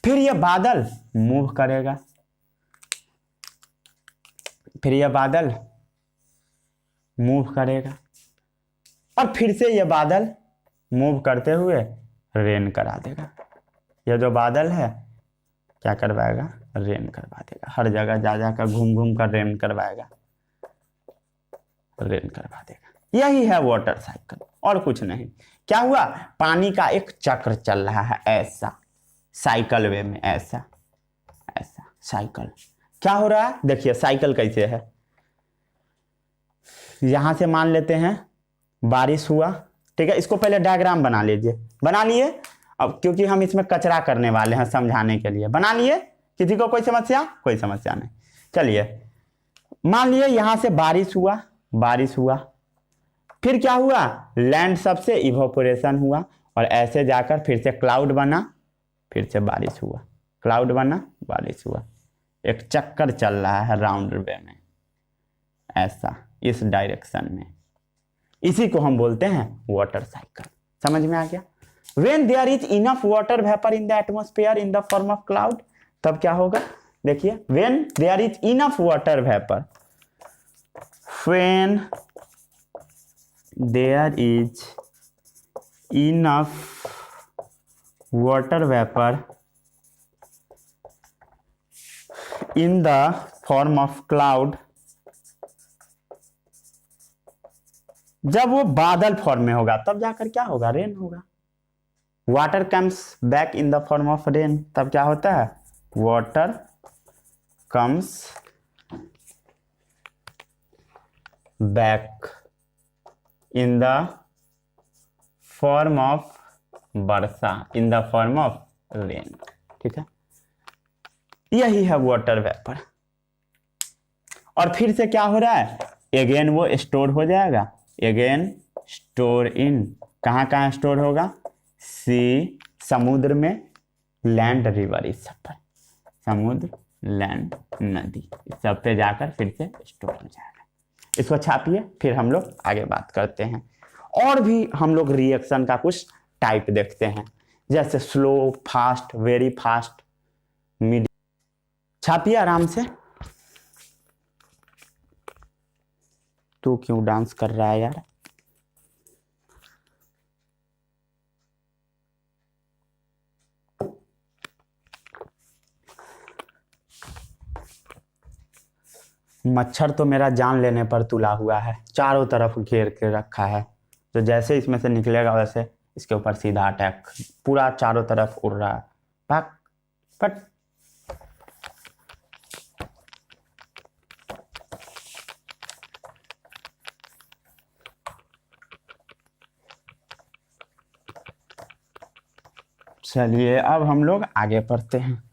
फिर यह बादल मूव करेगा, फिर यह बादल मूव करेगा, और फिर से यह बादल मूव करते हुए रेन करा देगा। यह जो बादल है क्या करवाएगा? रेन करवा देगा। हर जगह जा जाकर घूम घूम कर रेन करवाएगा, रेन करवा देगा। यही है वाटर साइकिल, और कुछ नहीं। क्या हुआ? पानी का एक चक्र चल रहा है, ऐसा साइकिल वे में, ऐसा ऐसा साइकिल। क्या हो रहा है? देखिए साइकिल कैसे है। यहां से मान लेते हैं बारिश हुआ। ठीक है, इसको पहले डायग्राम बना लीजिए। बना लिए? अब क्योंकि हम इसमें कचरा करने वाले हैं समझाने के लिए। बना लिए? किसी को कोई समस्या? कोई समस्या नहीं। चलिए मान लिए यहां से बारिश हुआ, बारिश हुआ, फिर क्या हुआ? लैंड सबसे इवोपोरेशन हुआ, और ऐसे जाकर फिर से क्लाउड बना, फिर से बारिश हुआ, क्लाउड बना, बारिश हुआ। एक चक्कर चल रहा है राउंड वे में, ऐसा, इस डायरेक्शन में। इसी को हम बोलते हैं वाटर साइकिल। समझ में आ गया? When there is enough water vapor in the atmosphere in the form of cloud, तब क्या होगा? देखिए, when there is enough water vapor, when there is enough water vapor in the form of cloud, जब वो बादल form में होगा तब जाकर क्या होगा? रेन होगा। Water comes back in the form of rain, तब क्या होता है? Water comes back in the form of Varsha, in the form of rain. ठीक है, यही है वाटर वेपर। और फिर से क्या हो रहा है? अगेन वो स्टोर हो जाएगा, अगेन स्टोर इन, कहाँ कहाँ स्टोर होगा? सी, समुद्र में, लैंड, रिवर, इस सब पर, समुद्र, लैंड, नदी, इस सब पे जाकर फिर से स्टोर हो जाएगा। इसको छापिए, फिर हम लोग आगे बात करते हैं। और भी हम लोग रिएक्शन का कुछ टाइप देखते हैं, जैसे slow, fast, very fast, medium. छापिए आराम से। तू क्यों डांस कर रहा है यार? मच्छर तो मेरा जान लेने पर तुला हुआ है, चारों तरफ घेर के रखा है। तो जैसे इसमें से निकलेगा वैसे इसके ऊपर सीधा अटैक, पूरा चारों तरफ उड़ रहा है। भाग फट। चलिए अब हम लोग आगे बढ़ते हैं।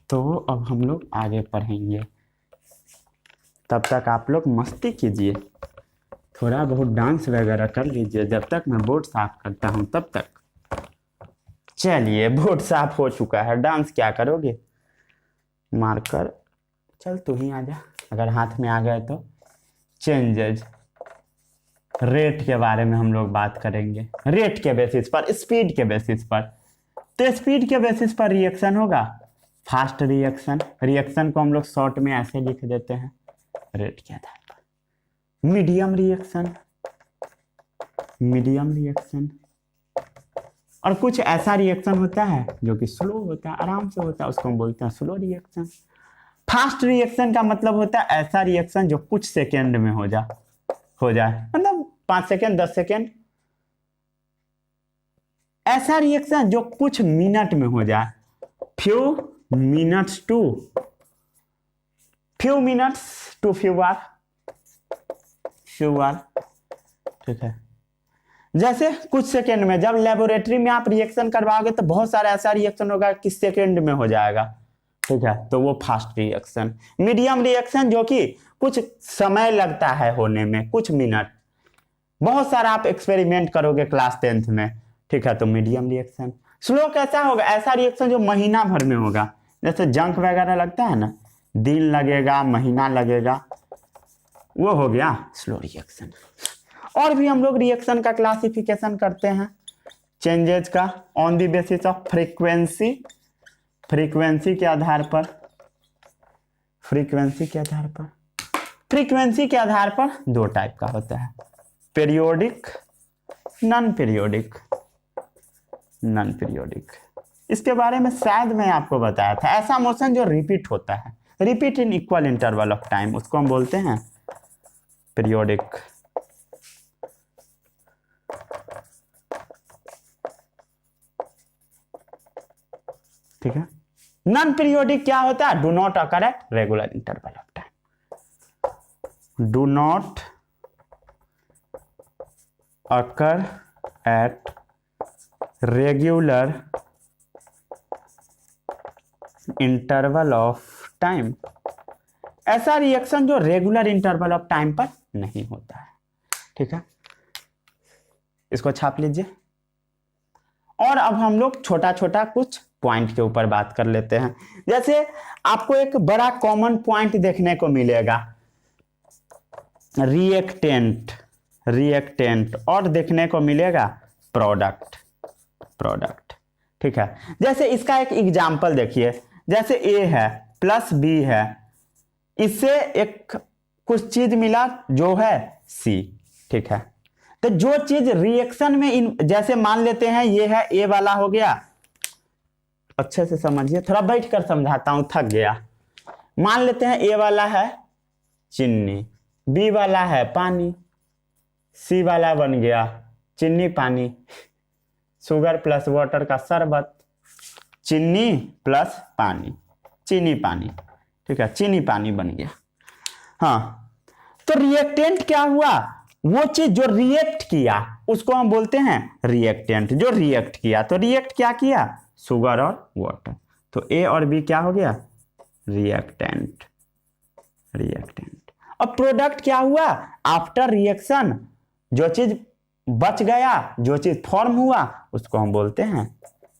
तो अब हम लोग आगे पढ़ेंगे, तब तक आप लोग मस्ती कीजिए, थोड़ा बहुत डांस वगैरह कर लीजिए जब तक मैं बोर्ड साफ करता हूँ तब तक। चलिए बोर्ड साफ हो चुका है, डांस क्या करोगे? मार्कर चल तू ही आ जा, अगर हाथ में आ गए तो। चेंजेज, रेट के बारे में हम लोग बात करेंगे, रेट के बेसिस पर, स्पीड के बेसिस पर। तो स्पीड के बेसिस पर रिएक्शन होगा फास्ट रिएक्शन, रिएक्शन को हम लोग शॉर्ट में ऐसे लिख देते हैं रेट के आधार पर। मीडियम रिएक्शन, मीडियम रिएक्शन, और कुछ ऐसा रिएक्शन होता है जो कि स्लो होता है, आराम से होता है, उसको हम बोलते हैं स्लो रिएक्शन। फास्ट रिएक्शन का मतलब होता है ऐसा रिएक्शन जो कुछ सेकेंड में हो जाए, मतलब 5 सेकेंड 10 सेकेंड, ऐसा रिएक्शन जो कुछ मिनट में हो जाए, few minutes to few hour, ठीक है। जैसे कुछ सेकेंड में, जब लेबोरेटरी में आप रिएक्शन करवाओगे तो बहुत सारा ऐसा रिएक्शन होगा कि सेकेंड में हो जाएगा, ठीक है, तो वो फास्ट रिएक्शन। मीडियम रिएक्शन जो कि कुछ समय लगता है होने में, कुछ मिनट, बहुत सारा आप एक्सपेरिमेंट करोगे क्लास 10th में, ठीक है, तो मीडियम रिएक्शन। स्लो कैसा होगा? ऐसा रिएक्शन जो महीना भर में होगा, जैसे जंक वगैरह लगता है ना, दिन लगेगा, महीना लगेगा, वो हो गया स्लो रिएक्शन। और भी हम लोग रिएक्शन का क्लासिफिकेशन करते हैं चेंजेस का on the basis of frequency, frequency के आधार पर, फ्रीक्वेंसी के आधार पर 2 टाइप का होता है, पीरियोडिक, नॉन पीरियोडिक। इसके बारे में शायद मैं आपको बताया था, ऐसा मोशन जो रिपीट होता है, repeat in equal interval of time, उसको हम बोलते हैं पीरियोडिक। ठीक है। नॉन पीरियोडिक क्या होता है? Do not occur at regular interval of time, do not occur at regular interval of time, ऐसा रिएक्शन जो रेगुलर इंटरवल ऑफ टाइम पर नहीं होता है, ठीक है, इसको छाप लीजिए। और अब हम लोग छोटा छोटा कुछ पॉइंट के ऊपर बात कर लेते हैं। जैसे आपको एक बड़ा कॉमन पॉइंट देखने को मिलेगा, रिएक्टेंट, और देखने को मिलेगा प्रोडक्ट, ठीक है। जैसे इसका एक एग्जांपल देखिए, जैसे ए है प्लस बी है, इससे एक कुछ चीज मिला जो है सी, ठीक है। तो जो चीज रिएक्शन में जैसे मान लेते हैं ये है ए वाला हो गया, अच्छे से समझिए, थोड़ा बैठ कर समझाता हूं, थक गया। मान लेते हैं ए वाला है चीनी, बी वाला है पानी, सी वाला बन गया चीनी पानी, शुगर प्लस वाटर का शरबत, चीनी प्लस पानी, चीनी पानी, ठीक है, चीनी पानी बन गया। हाँ, तो रिएक्टेंट क्या हुआ? वो चीज जो रिएक्ट किया उसको हम बोलते हैं रिएक्टेंट, जो रिएक्ट किया। तो रिएक्ट क्या किया? शुगर और वाटर, तो ए और बी क्या हो गया? रिएक्टेंट। अब प्रोडक्ट क्या हुआ? आफ्टर रिएक्शन जो चीज बच गया, जो चीज फॉर्म हुआ, उसको हम बोलते हैं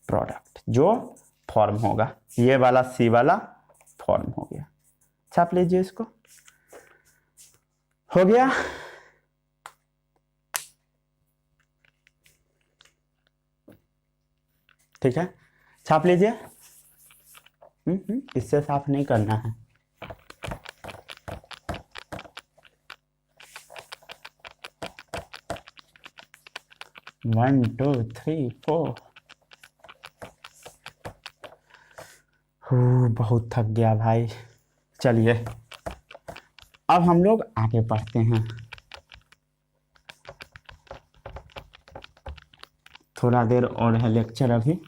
प्रोडक्ट, जो फॉर्म होगा। ये वाला सी वाला फॉर्म हो गया। छाप लीजिए इसको। हो गया। ठीक है, छाप लीजिए। इससे साफ नहीं करना है। One two three four. बहुत थक गया भाई। चलिए अब हम लोग आगे पढ़ते हैं। थोड़ा देर और है लेक्चर, अभी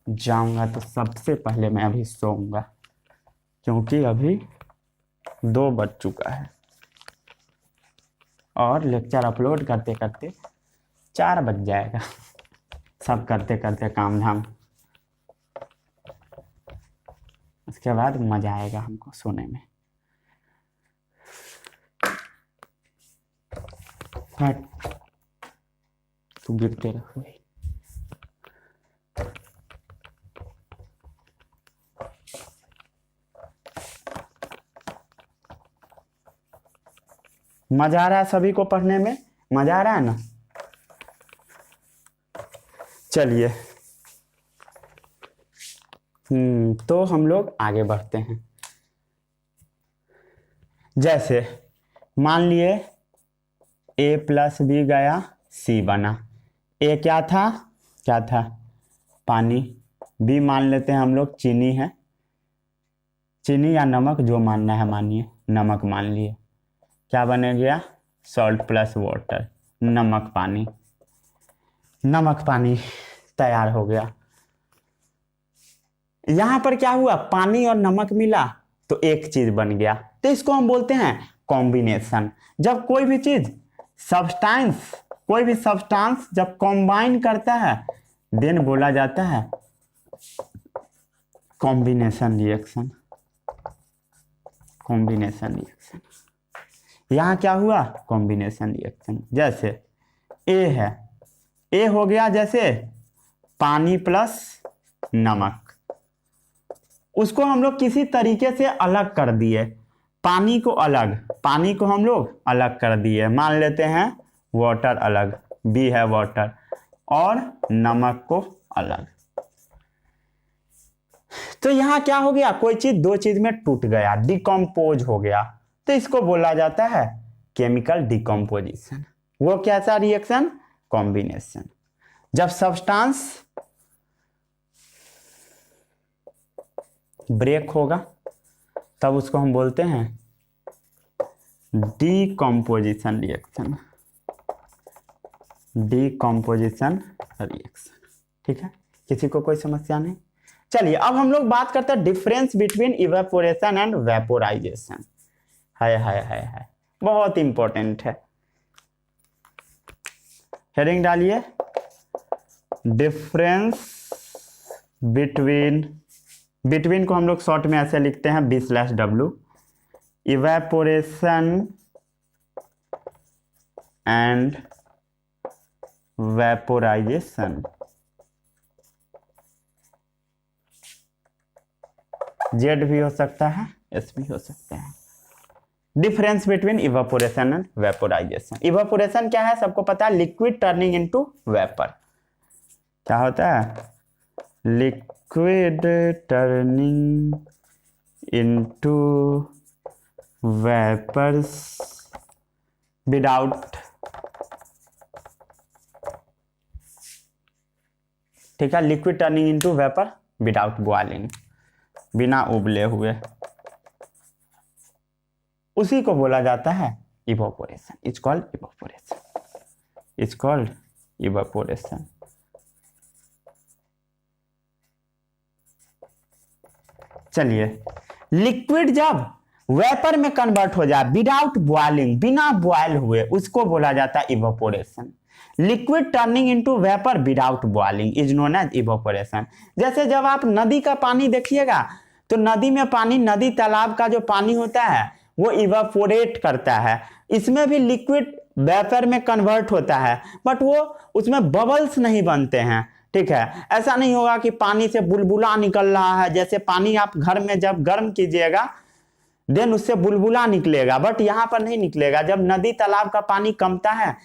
जाऊंगा तो सबसे पहले मैं अभी सोऊंगा, क्योंकि अभी 2 बज चुका है और लेक्चर अपलोड करते करते 4 बज जाएगा। सब करते करते काम धाम, उसके बाद मजा आएगा हमको सोने में। तू गिरते रहो। मजा आ रहा है सभी को पढ़ने में? मजा आ रहा है ना? चलिए तो हम लोग आगे बढ़ते हैं। जैसे मान लिए a प्लस बी गया c बना। a क्या था? क्या था? पानी। b मान लेते हैं हम लोग चीनी है, चीनी या नमक जो मानना है मानिए, नमक मान लिए। क्या बने गया? सॉल्ट प्लस वाटर, नमक पानी। नमक पानी तैयार हो गया। यहां पर क्या हुआ? पानी और नमक मिला तो एक चीज बन गया, तो इसको हम बोलते हैं कॉम्बिनेशन। जब कोई भी चीज सब्सटेंस, कोई भी सब्सटेंस जब कॉम्बाइन करता है देन बोला जाता है कॉम्बिनेशन रिएक्शन। Combination reaction. यहां क्या हुआ? Combination reaction. जैसे ए है, ए हो गया जैसे पानी प्लस नमक, उसको हम लोग किसी तरीके से अलग कर दिए। पानी को अलग, पानी को हम लोग अलग कर दिए, मान लेते हैं वाटर अलग, बी है वाटर, और नमक को अलग। तो यहां क्या हो गया? कोई चीज दो चीज में टूट गया, डिकम्पोज हो गया, तो इसको बोला जाता है केमिकल डिकम्पोजिशन। वो कैसा रिएक्शन? कॉम्बिनेशन। जब सब्सटेंस ब्रेक होगा तब उसको हम बोलते हैं डिकम्पोजिशन रिएक्शन। Decomposition reaction. ठीक है, किसी को कोई समस्या नहीं? चलिए अब हम लोग बात करते हैं difference between evaporation and vaporisation. है बहुत इंपॉर्टेंट है। हेडिंग डालिए, डिफरेंस बिटवीन, बिटवीन को हम लोग शॉर्ट में ऐसे लिखते हैं B/W, evaporation and vaporisation. Z भी हो सकता है, एस भी हो सकता है। Difference between evaporation and vaporisation. Evaporation क्या है? सबको पता है, लिक्विड टर्निंग इनटू वेपर। क्या होता है? Liquid turning into vapours without, ठीक है, liquid turning into vapour without boiling, बिना उबले हुए, उसी को बोला जाता है evaporation. It's called evaporation. It's called evaporation. चलिए, लिक्विड जब वेपर में कन्वर्ट हो जाए विदाउट बॉइलिंग, बिना बॉयल हुए, उसको बोला जाता है evaporation. Liquid turning into vapour without boiling is known as evaporation. जैसे जब आप नदी का पानी देखिएगा तो नदी में पानी, नदी तालाब का जो पानी होता है वो इवेपोरेट करता है। इसमें भी लिक्विड वेपर में कन्वर्ट होता है, बट वो उसमें बबल्स नहीं बनते हैं। ठीक है। ऐसा नहीं होगा कि पानी से बुलबुला निकल रहा है, जैसे पानी आप घर में जब गर्म कीजिएगा देन उससे बुलबुला निकलेगा, बट यहां पर नहीं निकलेगा। जब नदी तालाब का पानी कमता है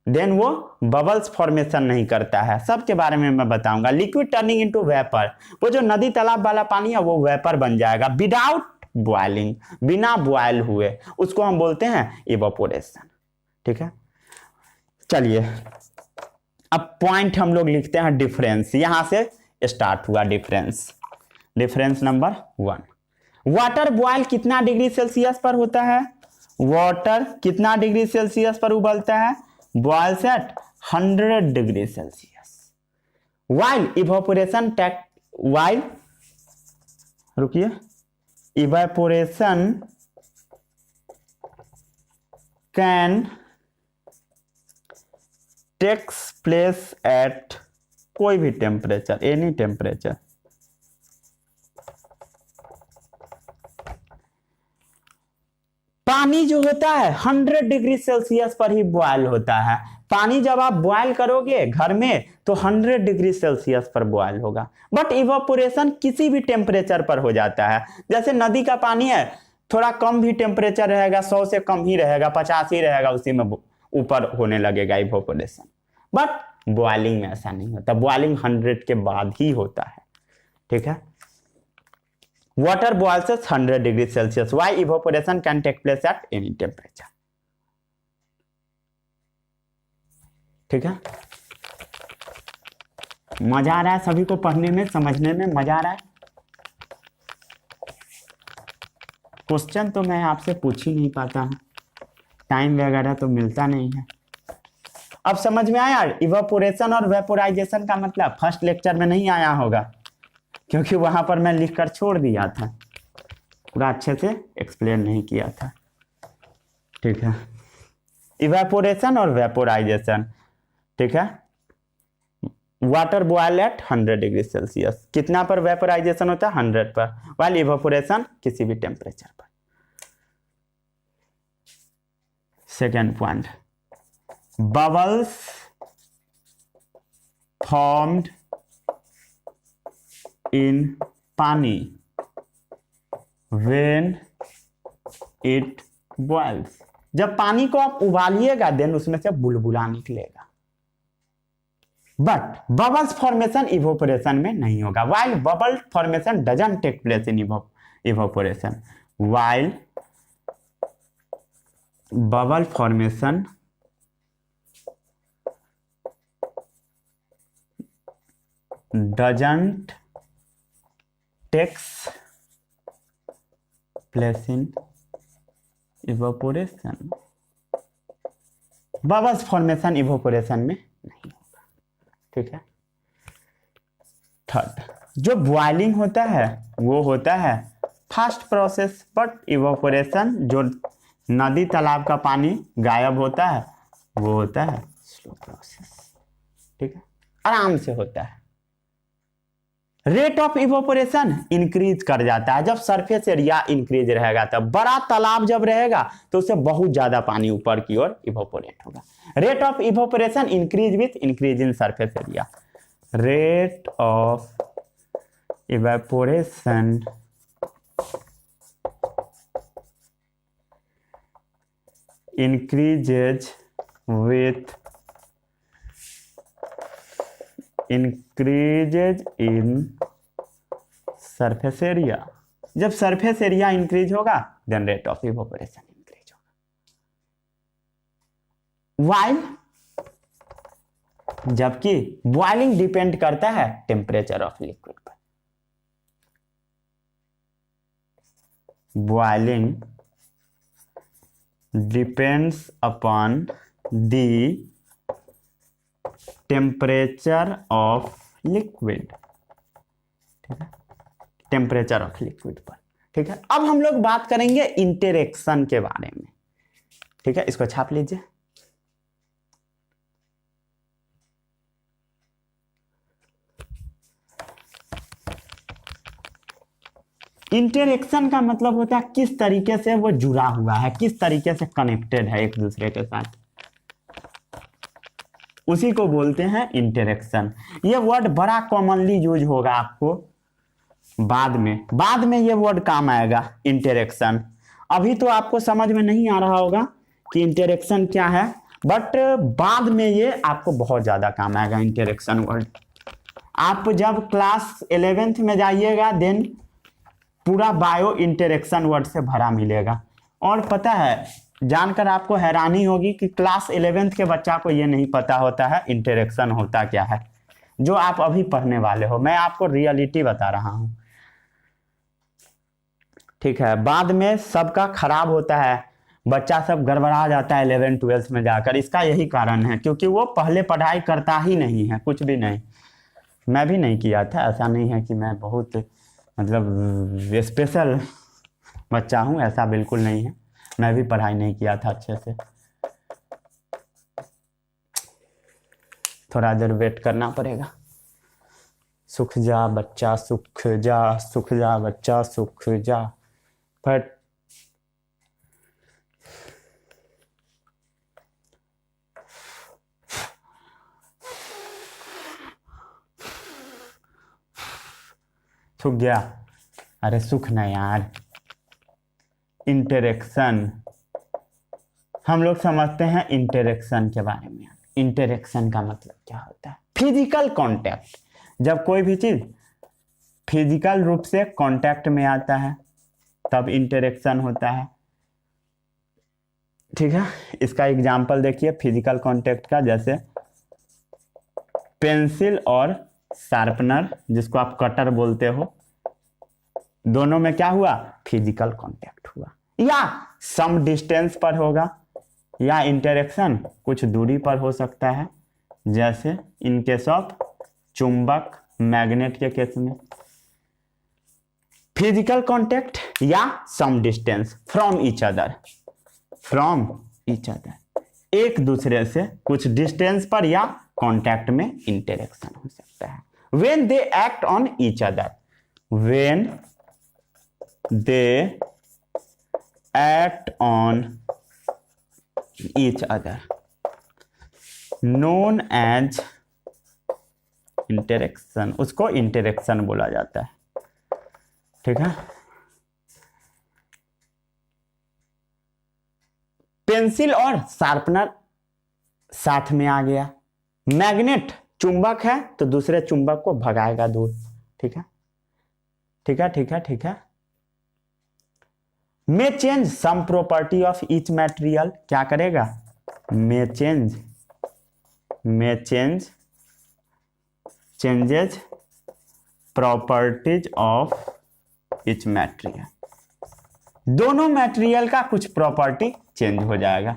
देन वो बबल्स फॉर्मेशन नहीं करता है। सबके बारे में मैं बताऊंगा। लिक्विड टर्निंग इनटू वेपर, वो जो नदी तालाब वाला पानी है वो वेपर बन जाएगा विदाउट बॉइलिंग, बिना बॉयल हुए, उसको हम बोलते हैं इवापोरेशन। ठीक है, चलिए अब पॉइंट हम लोग लिखते हैं डिफरेंस, यहां से स्टार्ट हुआ difference. Difference number 1, water boil कितना डिग्री सेल्सियस पर होता है? वाटर कितना डिग्री सेल्सियस पर उबलता है? Boils at 100 degree Celsius. While evaporation while रुकिए, evaporation can takes place at कोई भी टेम्परेचर, एनी टेम्परेचर। पानी जो होता है 100 डिग्री सेल्सियस पर ही बॉयल होता है। पानी जब आप बॉयल करोगे घर में तो 100 डिग्री सेल्सियस पर बॉयल होगा, बट इवापोरेशन किसी भी टेम्परेचर पर हो जाता है। जैसे नदी का पानी है, थोड़ा कम भी टेम्परेचर रहेगा, 100 से कम ही रहेगा, 50 ही रहेगा, उसी में ऊपर होने लगेगा इवापोरेशन। बट बॉइलिंग में ऐसा नहीं होता, बॉइलिंग 100 के बाद ही होता है। ठीक है, water boils at 100 degree Celsius. Why evaporation can take place at any temperature? ठीक है, मजा आ रहा है सभी को पढ़ने में, समझने में मजा आ रहा है? क्वेश्चन तो मैं आपसे पूछ ही नहीं पाता हूं, टाइम वगैरह तो मिलता नहीं है। अब समझ में आया इवापोरेशन और वेपोराइजेशन का मतलब? फर्स्ट लेक्चर में नहीं आया होगा क्योंकि वहां पर मैं लिखकर छोड़ दिया था, पूरा अच्छे से एक्सप्लेन नहीं किया था। ठीक है, इवेपोरेशन और वेपोराइजेशन। ठीक है, water boil at 100 degree Celsius, कितना पर वेपोराइजेशन होता है? 100 पर, वाइल इवेपोरेशन किसी भी टेम्परेचर पर। Second point, bubbles formed in पानी when it boils, जब पानी को आप उबालिएगा देन उसमें से बुलबुला निकलेगा, बट बबल्स फॉर्मेशन इवोपोरेशन में नहीं होगा। while bubble formation doesn't take place in evaporation, while bubble formation doesn't takes place in evaporation, bubbles formation evaporation में नहीं होगा। ठीक है, थर्ड, जो बॉइलिंग होता है वो होता है फास्ट प्रोसेस, बट इवोपोरेशन जो नदी तालाब का पानी गायब होता है वो होता है स्लो प्रोसेस। ठीक है, आराम से होता है। रेट ऑफ इवोपोरेशन इंक्रीज कर जाता है जब सरफेस एरिया इंक्रीज रहेगा, तब बड़ा तालाब जब रहेगा तो उससे बहुत ज्यादा पानी ऊपर की ओर इवोपोरेट होगा। Rate of evaporation increase with increase in surface area. Rate of evaporation increases with increases in surface area। जब सरफेस एरिया इंक्रीज होगा then rate of evaporation increase होगा। वाइल, जबकि बॉइलिंग डिपेंड करता है टेम्परेचर ऑफ लिक्विड पर। Boiling depends upon the temperature of liquid। ठीक है, temperature of liquid पर। ठीक है, अब हम लोग बात करेंगे इंटरेक्शन के बारे में। ठीक है, इसको छाप लीजिए। इंटरेक्शन का मतलब होता है किस तरीके से वो जुड़ा हुआ है, किस तरीके से कनेक्टेड है एक दूसरे के साथ। उसी को बोलते हैं इंटरेक्शन। ये वर्ड बड़ा कॉमनली यूज होगा आपको बाद में ये वर्ड काम आएगा इंटरेक्शन। अभी तो आपको समझ में नहीं आ रहा होगा कि इंटरेक्शन क्या है, बट बाद में ये आपको बहुत ज्यादा काम आएगा इंटरेक्शन वर्ड। आप जब क्लास 11th में जाइएगा देन पूरा बायो इंटरेक्शन वर्ड से भरा मिलेगा। और पता है, जानकर आपको हैरानी होगी कि क्लास 11th के बच्चा को ये नहीं पता होता है इंटरेक्शन होता क्या है, जो आप अभी पढ़ने वाले हो। मैं आपको रियलिटी बता रहा हूं, ठीक है। बाद में सबका खराब होता है, बच्चा सब गड़बड़ा जाता है 11th 12th में जाकर। इसका यही कारण है क्योंकि वो पहले पढ़ाई करता ही नहीं है, कुछ भी नहीं। मैं भी नहीं किया था, ऐसा नहीं है कि मैं बहुत मतलब स्पेशल बच्चा हूँ, ऐसा बिल्कुल नहीं है। मैं भी पढ़ाई नहीं किया था अच्छे से। थोड़ा देर वेट करना पड़ेगा। सुख जा बच्चा सुख जा, सुख जा बच्चा सुख जा। बट सूख गया, अरे सुख ना यार। इंटरेक्शन हम लोग समझते हैं इंटरेक्शन के बारे में। इंटरेक्शन का मतलब क्या होता है? Physical contact. जब कोई भी चीज फिजिकल रूप से कांटेक्ट में आता है तब इंटरेक्शन होता है, ठीक है। इसका एग्जांपल देखिए फिजिकल कांटेक्ट का, जैसे पेंसिल और शार्पनर, जिसको आप कटर बोलते हो, दोनों में क्या हुआ? फिजिकल कांटेक्ट हुआ। या सम डिस्टेंस पर होगा, या इंटरेक्शन कुछ दूरी पर हो सकता है, जैसे इन केस ऑफ चुंबक मैग्नेट के केस में। फिजिकल कांटेक्ट या some distance from each other, from each other, एक दूसरे से कुछ डिस्टेंस पर या कांटेक्ट में इंटरेक्शन हो सकता है। When they act on each other, when they act on each other, known as interaction, उसको इंटरेक्शन बोला जाता है, ठीक है। पेंसिल और शार्पनर साथ में आ गया। मैग्नेट चुंबक है तो दूसरे चुंबक को भगाएगा दूर, ठीक है, ठीक है, ठीक है, ठीक है। मे change sum property of each material, क्या करेगा? मे change changes properties of each material, दोनों मटेरियल का कुछ प्रॉपर्टी चेंज हो जाएगा।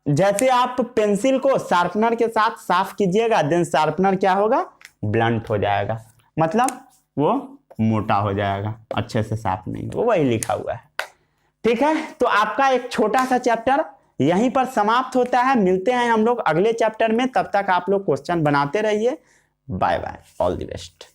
जैसे आप पेंसिल को शार्पनर के साथ साफ कीजिएगा, देन शार्पनर क्या होगा? ब्लंट हो जाएगा, मतलब वो मोटा हो जाएगा, अच्छे से साफ नहीं, वो वही लिखा हुआ है, ठीक है। तो आपका एक छोटा सा चैप्टर यहीं पर समाप्त होता है। मिलते हैं हम लोग अगले चैप्टर में, तब तक आप लोग क्वेश्चन बनाते रहिए। Bye bye, all the best.